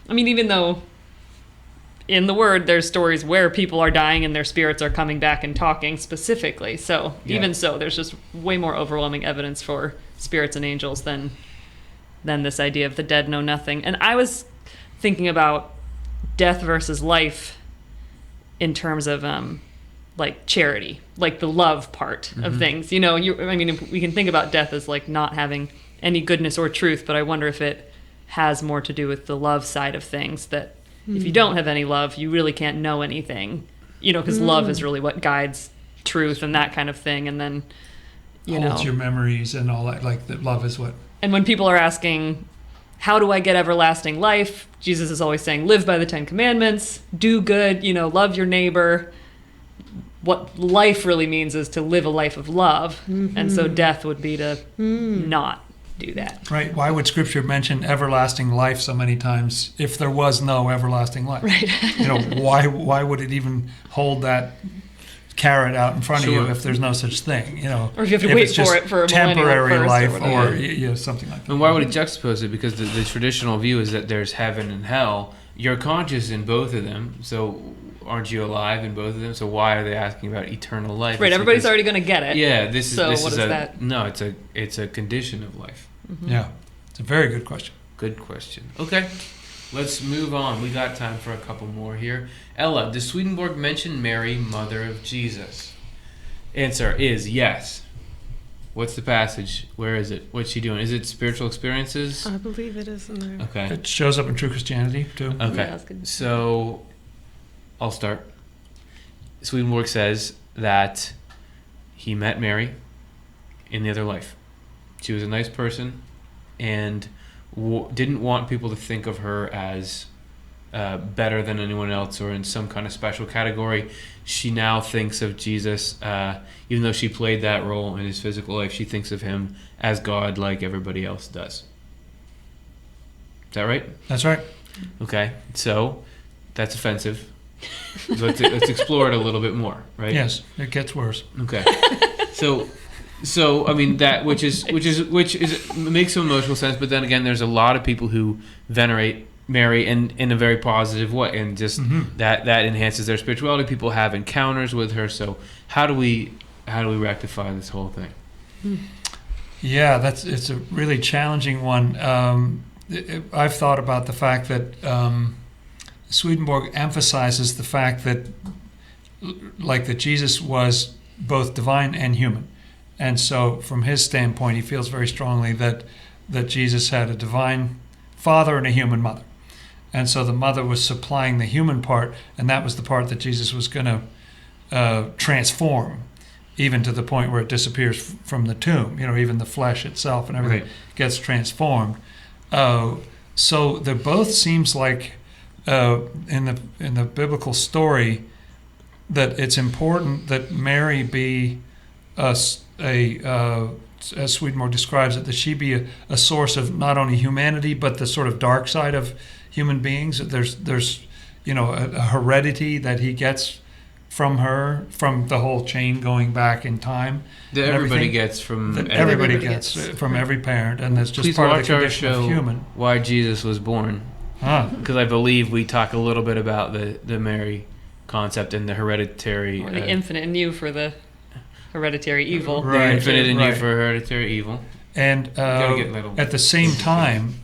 I mean, even though in the Word there's stories where people are dying and their spirits are coming back and talking specifically. So even so, there's just way more overwhelming evidence for spirits and angels than this idea of the dead know nothing. And I was thinking about death versus life in terms of like charity, like the love part of things. We can think about death as like not having any goodness or truth, but I wonder if it has more to do with the love side of things, that if you don't have any love, you really can't know anything, because love is really what guides truth and that kind of thing. And then, holds your memories and all that. Like that, love is what. And when people are asking, how do I get everlasting life? Jesus is always saying, live by the 10 Commandments, do good, love your neighbor. What life really means is to live a life of love. And so death would be to not do that. Right. Why would Scripture mention everlasting life so many times if there was no everlasting life? Right. Why would it even hold that carrot out in front of you if there's no such thing? Or if you have to wait for it for a temporary millennial life or something like that. And why would it juxtapose it? Because the traditional view is that there's heaven and hell. You're conscious in both of them, so aren't you alive in both of them? So why are they asking about eternal life? Right, everybody's already going to get it. Yeah, this is that? No, it's a condition of life. Yeah, it's a very good question. Good question. Okay, let's move on. We got time for a couple more here. Ella, does Swedenborg mention Mary, mother of Jesus? Answer is yes. What's the passage? Where is it? What's she doing? Is it spiritual experiences? I believe it is in there. Okay. It shows up in True Christianity too. Okay. Yeah, that's good. So I'll start. Swedenborg says that he met Mary in the other life. She was a nice person and didn't want people to think of her as better than anyone else or in some kind of special category. She now thinks of Jesus, even though she played that role in his physical life, she thinks of him as God like everybody else does. Is that right? That's right. Okay, so that's offensive. So let's explore it a little bit more, right? Yes, it gets worse. Okay. So I mean that which makes some emotional sense, but then again, there's a lot of people who venerate Mary in a very positive way, and just that enhances their spirituality. People have encounters with her. So how do we rectify this whole thing? Yeah, it's a really challenging one. I've thought about the fact that Swedenborg emphasizes the fact that like that Jesus was both divine and human. And so from his standpoint, he feels very strongly that Jesus had a divine father and a human mother. And so the mother was supplying the human part, and that was the part that Jesus was going to transform, even to the point where it disappears from the tomb. Even the flesh itself and everything gets transformed. So there both seems like in the biblical story that it's important that Mary be as Swedenborg describes it, that she be a source of not only humanity but the sort of dark side of human beings. There's a heredity that he gets from her, from the whole chain going back in time. That everybody gets from everybody gets from every parent, and that's just Please part of watch the our condition show, of human. Why Jesus Was Born, because I believe we talk a little bit about the Mary concept and the hereditary, or the infinite in you for the hereditary evil. The infinite in you for hereditary evil. And at the same time,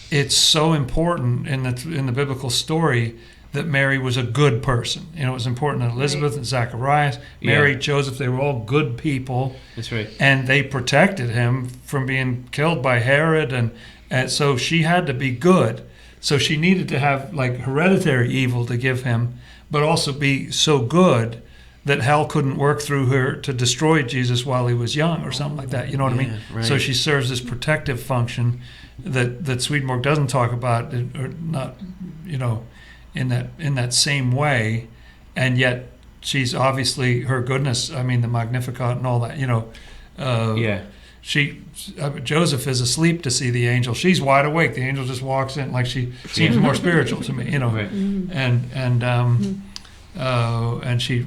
it's so important in the biblical story that Mary was a good person. It was important that Elizabeth and Zacharias, Mary, Joseph, they were all good people. That's right. And they protected him from being killed by Herod, and so she had to be good. So she needed to have like hereditary evil to give him, but also be so good that hell couldn't work through her to destroy Jesus while he was young or something like that. You know what I mean? Right. So she serves this protective function that Swedenborg doesn't talk about, or not, in that same way, and yet she's obviously, her goodness, I mean, the Magnificat and all that, Joseph is asleep to see the angel. She's wide awake. The angel just walks in, like she seems more spiritual to me, Right. And she,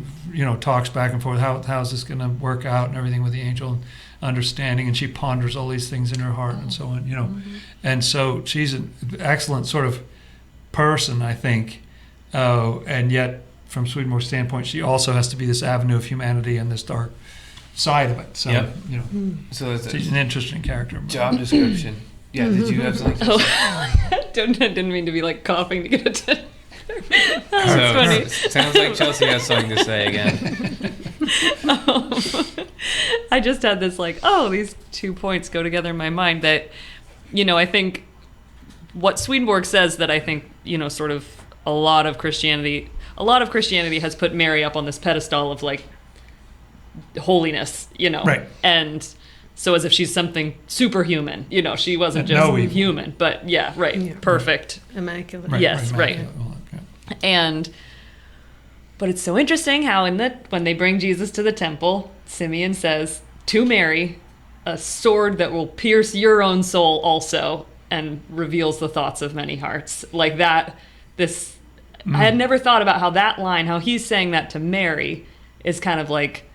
talks back and forth. How's this going to work out and everything with the angel, and understanding, and she ponders all these things in her heart and so on, And so she's an excellent sort of person, I think, and yet from Swedenborg's standpoint, she also has to be this avenue of humanity and this dark side of it. So So she's an interesting character. Job description. Yeah, did you have something to say? I didn't mean to be like coughing to get attention. That's funny. Sounds like Chelsea has something to say again. I just had this these 2 points go together in my mind that, I think what Swedenborg says, that I think, sort of a lot of Christianity has put Mary up on this pedestal of holiness, Right. And so as if she's something superhuman, she wasn't just human, but perfect. Immaculate. Yes, right. But it's so interesting how when they bring Jesus to the temple, Simeon says to Mary, a sword that will pierce your own soul also, and reveals the thoughts of many hearts. Like that, I had never thought about how he's saying that to Mary is kind of like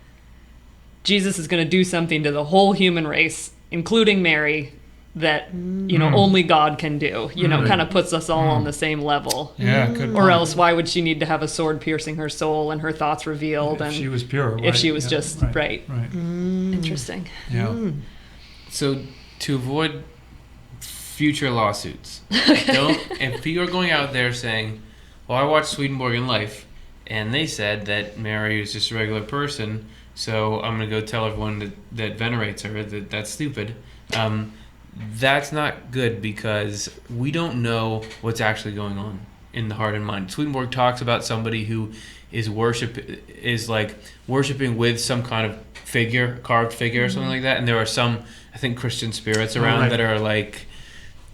Jesus is going to do something to the whole human race, including Mary, that only God can do. Kind of puts us all on the same level. Yeah, good. Or else, why would she need to have a sword piercing her soul and her thoughts revealed? If she was pure, right? If she was just right. Interesting. Yeah. So to avoid future lawsuits, if you are going out there saying, "Well, I watched Swedenborg in Life, and they said that Mary is just a regular person, so I'm going to go tell everyone that venerates her that that's stupid." That's not good, because we don't know what's actually going on in the heart and mind. Swedenborg talks about somebody who is worshiping with some kind of carved figure or something like that, and there are some, I think, Christian spirits around that are like,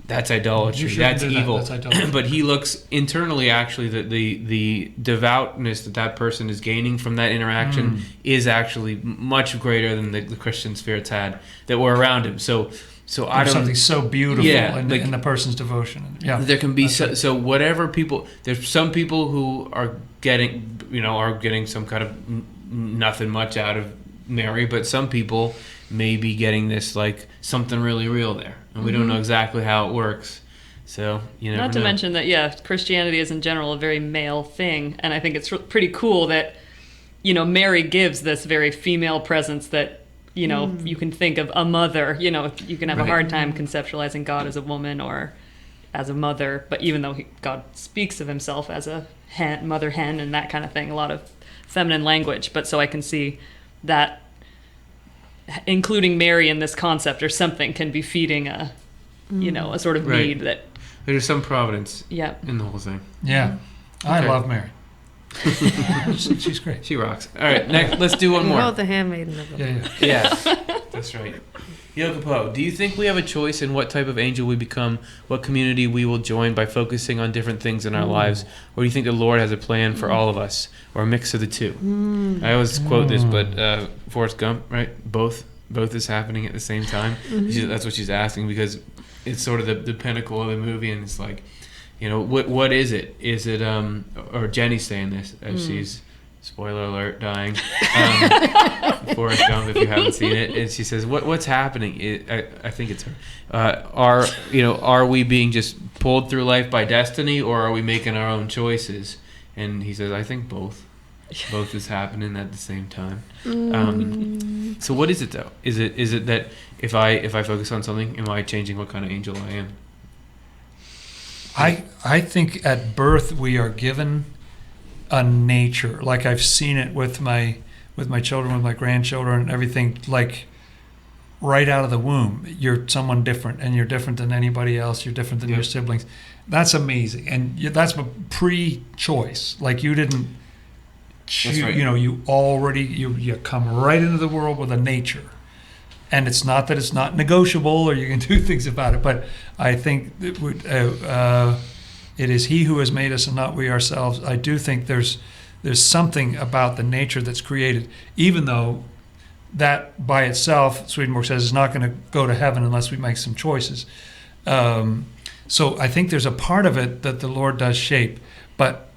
that's idolatry, that's evil. That's idolatry. But he looks internally, actually, the devoutness that person is gaining from that interaction is actually much greater than the Christian spirits had that were around him. So I don't, something so beautiful in the person's devotion. Yeah, there can be so whatever people. There's some people who are getting some kind of nothing much out of Mary, but some people may be getting this something really real there, and we don't know exactly how it works. So not to mention that Christianity is in general a very male thing, and I think it's pretty cool that Mary gives this very female presence that. You can think of a mother, you can have a hard time conceptualizing God as a woman or as a mother, but even though God speaks of himself as a mother hen and that kind of thing, a lot of feminine language, but so I can see that including Mary in this concept or something can be feeding a sort of Right. need that. There's some providence Yeah. in the whole thing. Yeah. I Okay. love Mary. She's great. She rocks. All right, next, let's do one Behold more. the handmaiden of the Yeah, yeah. Yeah, that's right. Yokopo, do you think we have a choice in what type of angel we become, what community we will join by focusing on different things in our lives? Or do you think the Lord has a plan for all of us, or a mix of the two? I always quote this, but Forrest Gump, right? Both is happening at the same time. That's what she's asking, because it's sort of the pinnacle of the movie, and it's like, what is it? Is it or Jenny's saying this as she's, spoiler alert, dying. Forrest Gump, if you haven't seen it, and she says, "What's happening?" I think it's her. Are we being just pulled through life by destiny, or are we making our own choices? And he says, "I think both. Both is happening at the same time." So what is it though? Is it that if I focus on something, am I changing what kind of angel I am? I think at birth we are given a nature. Like I've seen it with my children, with my grandchildren, and everything. Like right out of the womb, you're someone different, and you're different than anybody else. You're different than your siblings. That's amazing, and that's a pre-choice. Like you didn't choose. Right. You already you come right into the world with a nature. And it's not that it's not negotiable or you can do things about it, but I think it is He who has made us and not we ourselves. I do think there's something about the nature that's created, even though that by itself, Swedenborg says, is not going to go to heaven unless we make some choices. So I think there's a part of it that the Lord does shape, but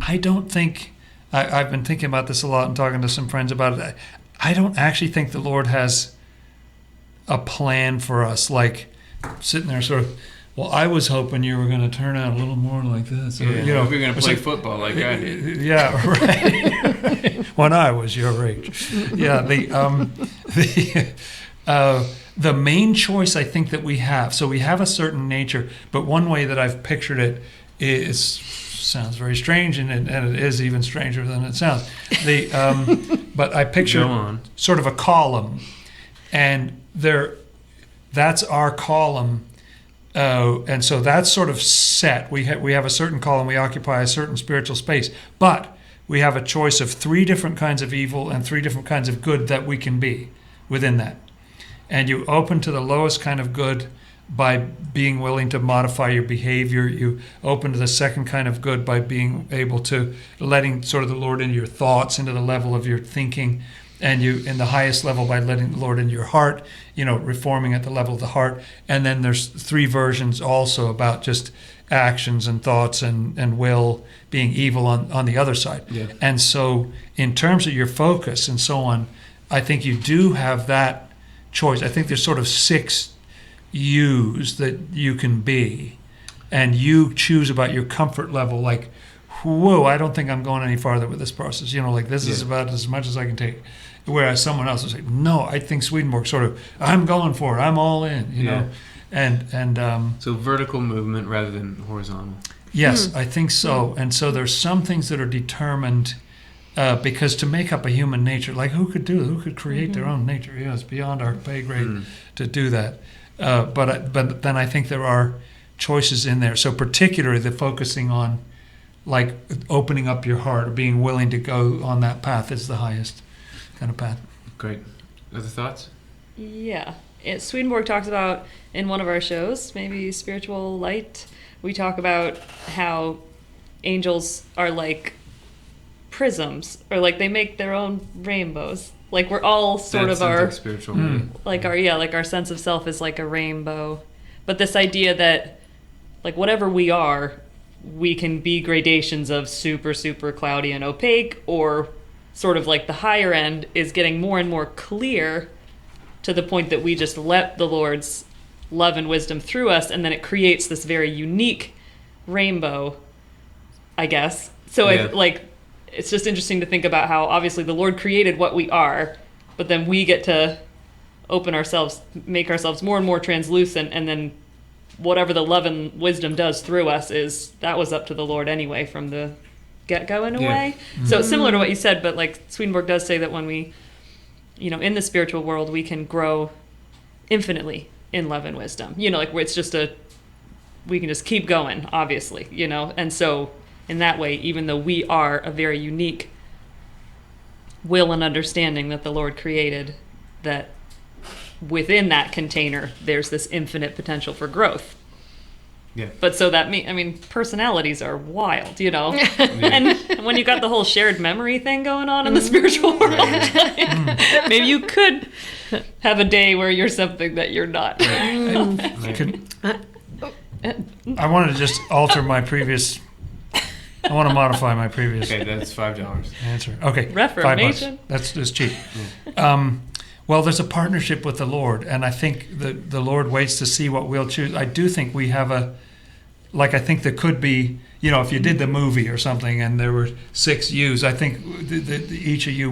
I don't think, I've been thinking about this a lot and talking to some friends about it. I don't actually think the Lord has a plan for us, like sitting there sort of, well, I was hoping you were going to turn out a little more like this. Or, If you're going to play football like I did. Yeah, right. When I was your age. Yeah, the main choice I think that we have, so we have a certain nature, but one way that I've pictured it sounds very strange, and it is even stranger than it sounds. But I picture sort of a column, and that's our column, and so that's sort of set. We have a certain column. We occupy a certain spiritual space, but we have a choice of 3 different kinds of evil and 3 different kinds of good that we can be within that. And you open to the lowest kind of good by being willing to modify your behavior. You open to the second kind of good by being able to letting sort of the Lord into your thoughts, into the level of your thinking. And you, in the highest level, by letting the Lord into your heart, reforming at the level of the heart. And then there's 3 versions also about just actions and thoughts and will being evil on the other side. Yeah. And so in terms of your focus and so on, I think you do have that choice. I think there's sort of 6 yous that you can be. And you choose about your comfort level, like, whoa, I don't think I'm going any farther with this process. Like this is about as much as I can take. Whereas someone else will say, no, I think Swedenborg sort of, I'm going for it. I'm all in, you know. And so vertical movement rather than horizontal. Yes, I think so. And so there's some things that are determined because to make up a human nature, like who could create their own nature? It's beyond our pay grade to do that. But then I think there are choices in there. So particularly the focusing on like opening up your heart or being willing to go on that path is the highest kind of path. Great. Other thoughts? Yeah. Swedenborg talks about in one of our shows, maybe Spiritual Light, we talk about how angels are like prisms, or like they make their own rainbows. Like we're all sort of our spiritual, like our sense of self is like a rainbow. But this idea that like whatever we are, we can be gradations of super, super cloudy and opaque, or sort of like the higher end is getting more and more clear to the point that we just let the Lord's love and wisdom through us, and then it creates this very unique rainbow, I guess. So it's just interesting to think about how obviously the Lord created what we are, but then we get to open ourselves, make ourselves more and more translucent, and then whatever the love and wisdom does through us that was up to the Lord anyway from the get-go in a Yeah. way. So it's similar to what you said, but like Swedenborg does say that when we, in the spiritual world, we can grow infinitely in love and wisdom. Like where it's just we can just keep going, obviously, And so in that way, even though we are a very unique will and understanding that the Lord created, that within that container, there's this infinite potential for growth. Yeah. But so that personalities are wild, And when you got the whole shared memory thing going on in the spiritual world, maybe you could have a day where you're something that you're not. I want to just alter my previous. I want to modify my previous Okay, that's $5. answer. Okay, Reformation. $5. That's just cheap. Well, there's a partnership with the Lord, and I think the Lord waits to see what we'll choose. I do think we have I think there could be, if you did the movie or something and there were 6 yous, I think each of you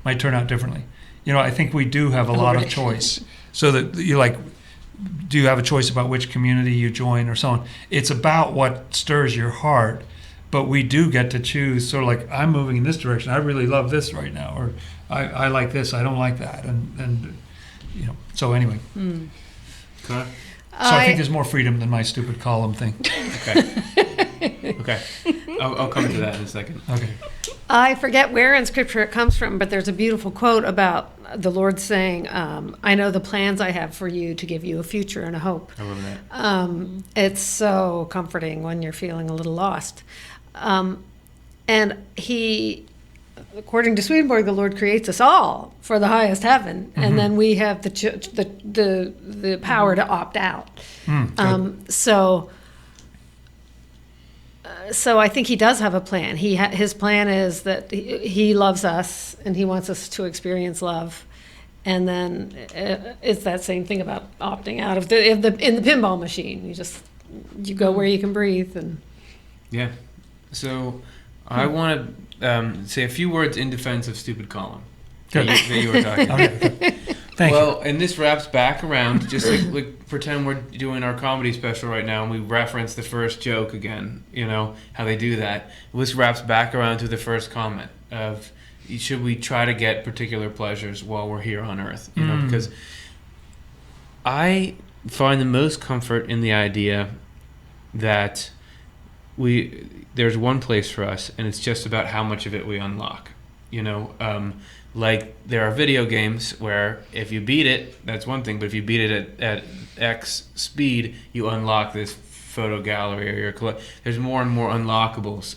might turn out differently. I think we do have a lot of choice. So that do you have a choice about which community you join or so on? It's about what stirs your heart, but we do get to choose. Sort of like, I'm moving in this direction. I really love this right now, or I like this. I don't like that, and So anyway, Okay. so I think there's more freedom than my stupid column thing. Okay. I'll come to that in a second. Okay. I forget where in Scripture it comes from, but there's a beautiful quote about the Lord saying, I know the plans I have for you to give you a future and a hope. I love that. It's so comforting when you're feeling a little lost. And according to Swedenborg, the Lord creates us all for the highest heaven, and then we have the power to opt out. So I think he does have a plan. His plan is that he loves us and he wants us to experience love. And then it's that same thing about opting out of in the pinball machine. You go where you can breathe. And Yeah. So I want to say a few words in defense of stupid column that you were talking about. Okay. Thank you. Well, and this wraps back around, just like pretend we're doing our comedy special right now and we reference the first joke again, how they do that. This wraps back around to the first comment of, should we try to get particular pleasures while we're here on earth? Because I find the most comfort in the idea that there's one place for us, and it's just about how much of it we unlock. Like there are video games where if you beat it, that's one thing, but if you beat it at X speed, you unlock this photo gallery or there's more and more unlockables.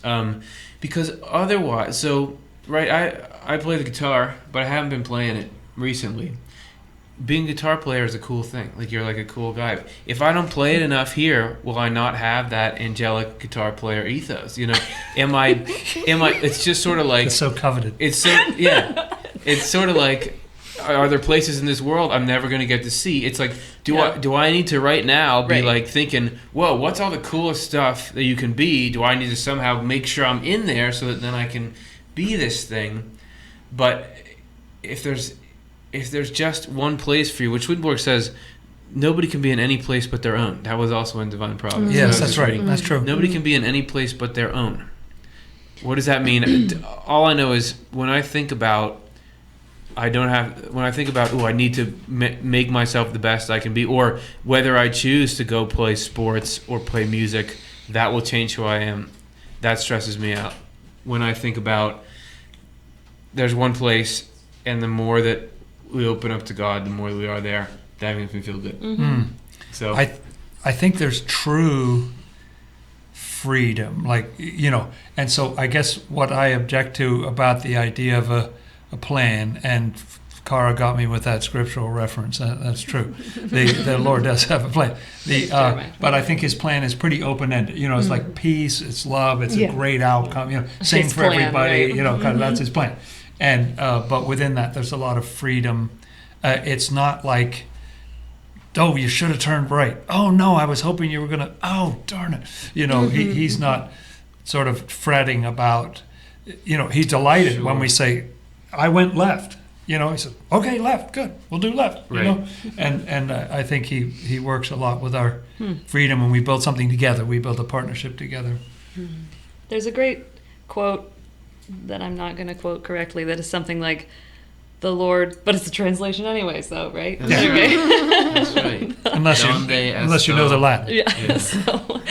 Because otherwise, I play the guitar, but I haven't been playing it recently. Being a guitar player is a cool thing. Like you're like a cool guy. If I don't play it enough here, will I not have that angelic guitar player ethos? Am I? It's just sort of like It's so coveted. It's so It's sort of like, are there places in this world I'm never going to get to see? It's like, do I need to right now be like thinking, whoa, what's all the coolest stuff that you can be? Do I need to somehow make sure I'm in there so that then I can be this thing? But if there's just one place for you, which Swedenborg says, nobody can be in any place but their own. That was also in Divine Providence. Yes, that's right. That's true. Nobody can be in any place but their own. What does that mean? All I know is when I think about, I need to make myself the best I can be, or whether I choose to go play sports or play music, that will change who I am. That stresses me out. When I think about, there's one place, and the more that we open up to God, the more we are there, that makes me feel good. So I think there's true freedom, and so I guess what I object to about the idea of a plan, and Cara got me with that scriptural reference. That's true. The Lord does have a plan. But I think His plan is pretty open-ended. It's like peace, it's love, it's a great outcome. Same His for plan, everybody. right? Kind of that's His plan. And but within that, there's a lot of freedom. It's not like, oh, you should have turned right. Oh no, I was hoping you were gonna. Oh darn it. He's not sort of fretting about. He's delighted when we say, I went left. He said, okay, left, good, we'll do left. Right. And I think he works a lot with our freedom, and we build something together. We build a partnership together. There's a great quote that I'm not going to quote correctly that is something like, the Lord, but it's a translation anyway, so, right? That's Okay. That's right. Unless you know the Latin. Yeah. So,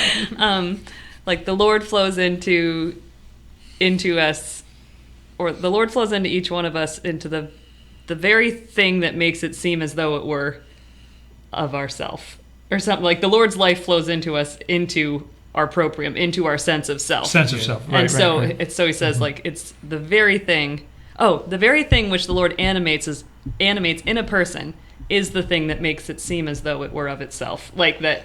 like the Lord flows into us, or the Lord flows into each one of us into the very thing that makes it seem as though it were of ourself, or something like the Lord's life flows into us, into our proprium, into our sense of self. Sense of self, right? And so right. it's so he says like it's the very thing. Oh, the very thing which the Lord animates in a person is the thing that makes it seem as though it were of itself. Like that.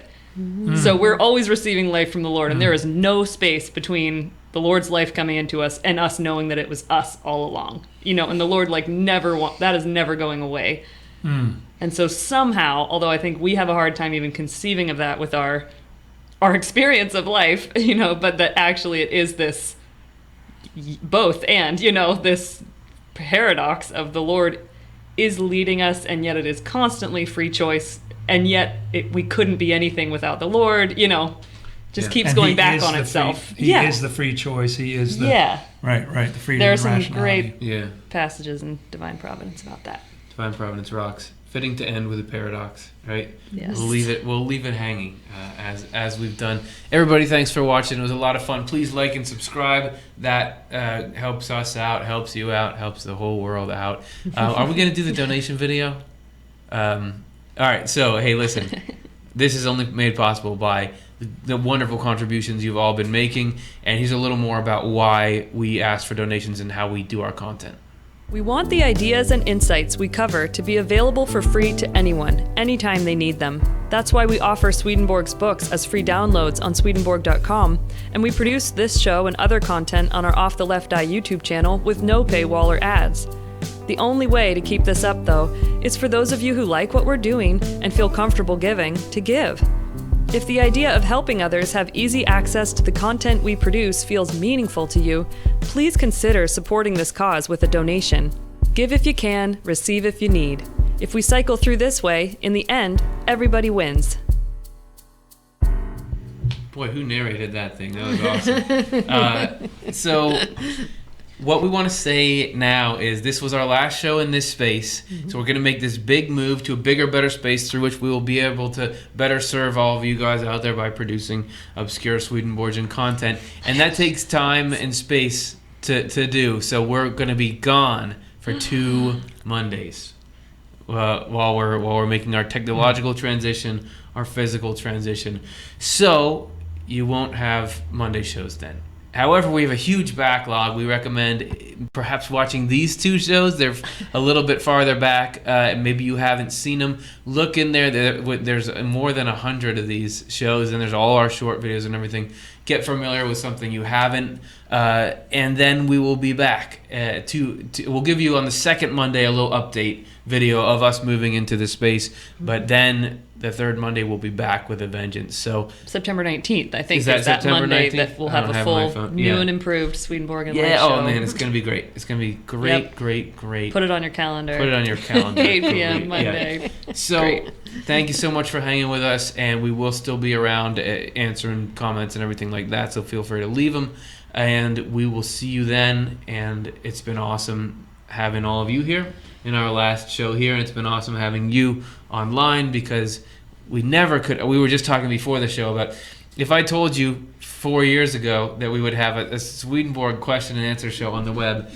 So we're always receiving life from the Lord, and there is no space between the Lord's life coming into us and us knowing that it was us all along. And the Lord that is never going away. And so somehow, although I think we have a hard time even conceiving of that with our experience of life, but that actually it is this both and, this paradox of the Lord is leading us, and yet it is constantly free choice, and yet we couldn't be anything without the Lord, just keeps And going he back is on the itself. He is the free choice. He is the right, the freedom There are and some rationality. great passages in Divine Providence about that. Divine Providence rocks. Fitting to end with a paradox, right? Yes. We'll leave it hanging as we've done. Everybody, thanks for watching. It was a lot of fun. Please like and subscribe. That helps us out, helps you out, helps the whole world out. Are we going to do the donation video? All right. So, hey, listen. This is only made possible by the wonderful contributions you've all been making. And here's a little more about why we ask for donations and how we do our content. We want the ideas and insights we cover to be available for free to anyone, anytime they need them. That's why we offer Swedenborg's books as free downloads on Swedenborg.com, and we produce this show and other content on our Off the Left Eye YouTube channel with no paywall or ads. The only way to keep this up, though, is for those of you who like what we're doing and feel comfortable giving, to give. If the idea of helping others have easy access to the content we produce feels meaningful to you, please consider supporting this cause with a donation. Give if you can, receive if you need. If we cycle through this way, in the end, everybody wins. Boy, who narrated that thing? That was awesome. So what we want to say now is this was our last show in this space. So we're going to make this big move to a bigger, better space through which we will be able to better serve all of you guys out there by producing obscure Swedenborgian content. And that takes time and space to do. So we're going to be gone for 2 Mondays while we're making our technological transition, our physical transition. So you won't have Monday shows then. However, we have a huge backlog. We recommend perhaps watching these 2 shows. They're a little bit farther back. Maybe you haven't seen them. Look in there. There's more than 100 of these shows, and there's all our short videos and everything. Get familiar with something you haven't, and then we will be back. We'll give you on the second Monday a little update video of us moving into this space, but then the third Monday we'll be back with a vengeance. So September 19th, I think, is that September Monday 19th? that we'll have a full new and improved Swedenborg and Life show. Oh man, it's gonna be great. It's gonna be great, Yep. great. Put it on your calendar. Put it on your calendar. 8 p.m. Monday. Yeah. So Great. thank you so much for hanging with us, and we will still be around answering comments and everything like that. So feel free to leave them, and we will see you then. And it's been awesome having all of you here in our last show here, and it's been awesome having you online because we never could. We were just talking before the show about if I told you 4 years ago that we would have a Swedenborg question and answer show on the web,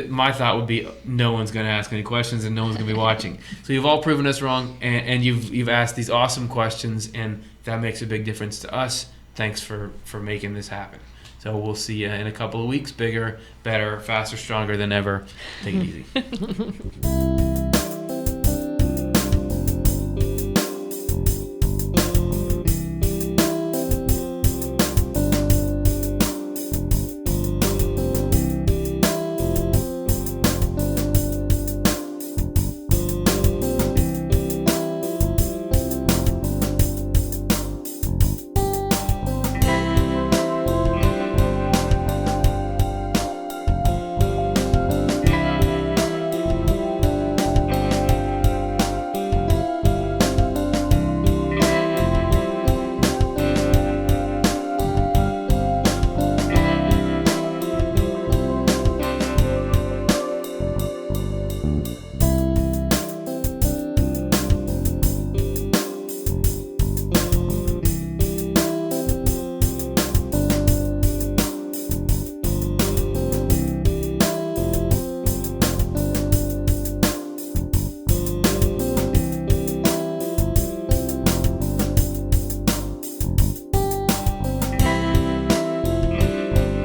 my thought would be no one's going to ask any questions and no one's going to be watching. So you've all proven us wrong, and you've asked these awesome questions, and that makes a big difference to us. Thanks for making this happen. So we'll see you in a couple of weeks. Bigger, better, faster, stronger than ever. Take it easy.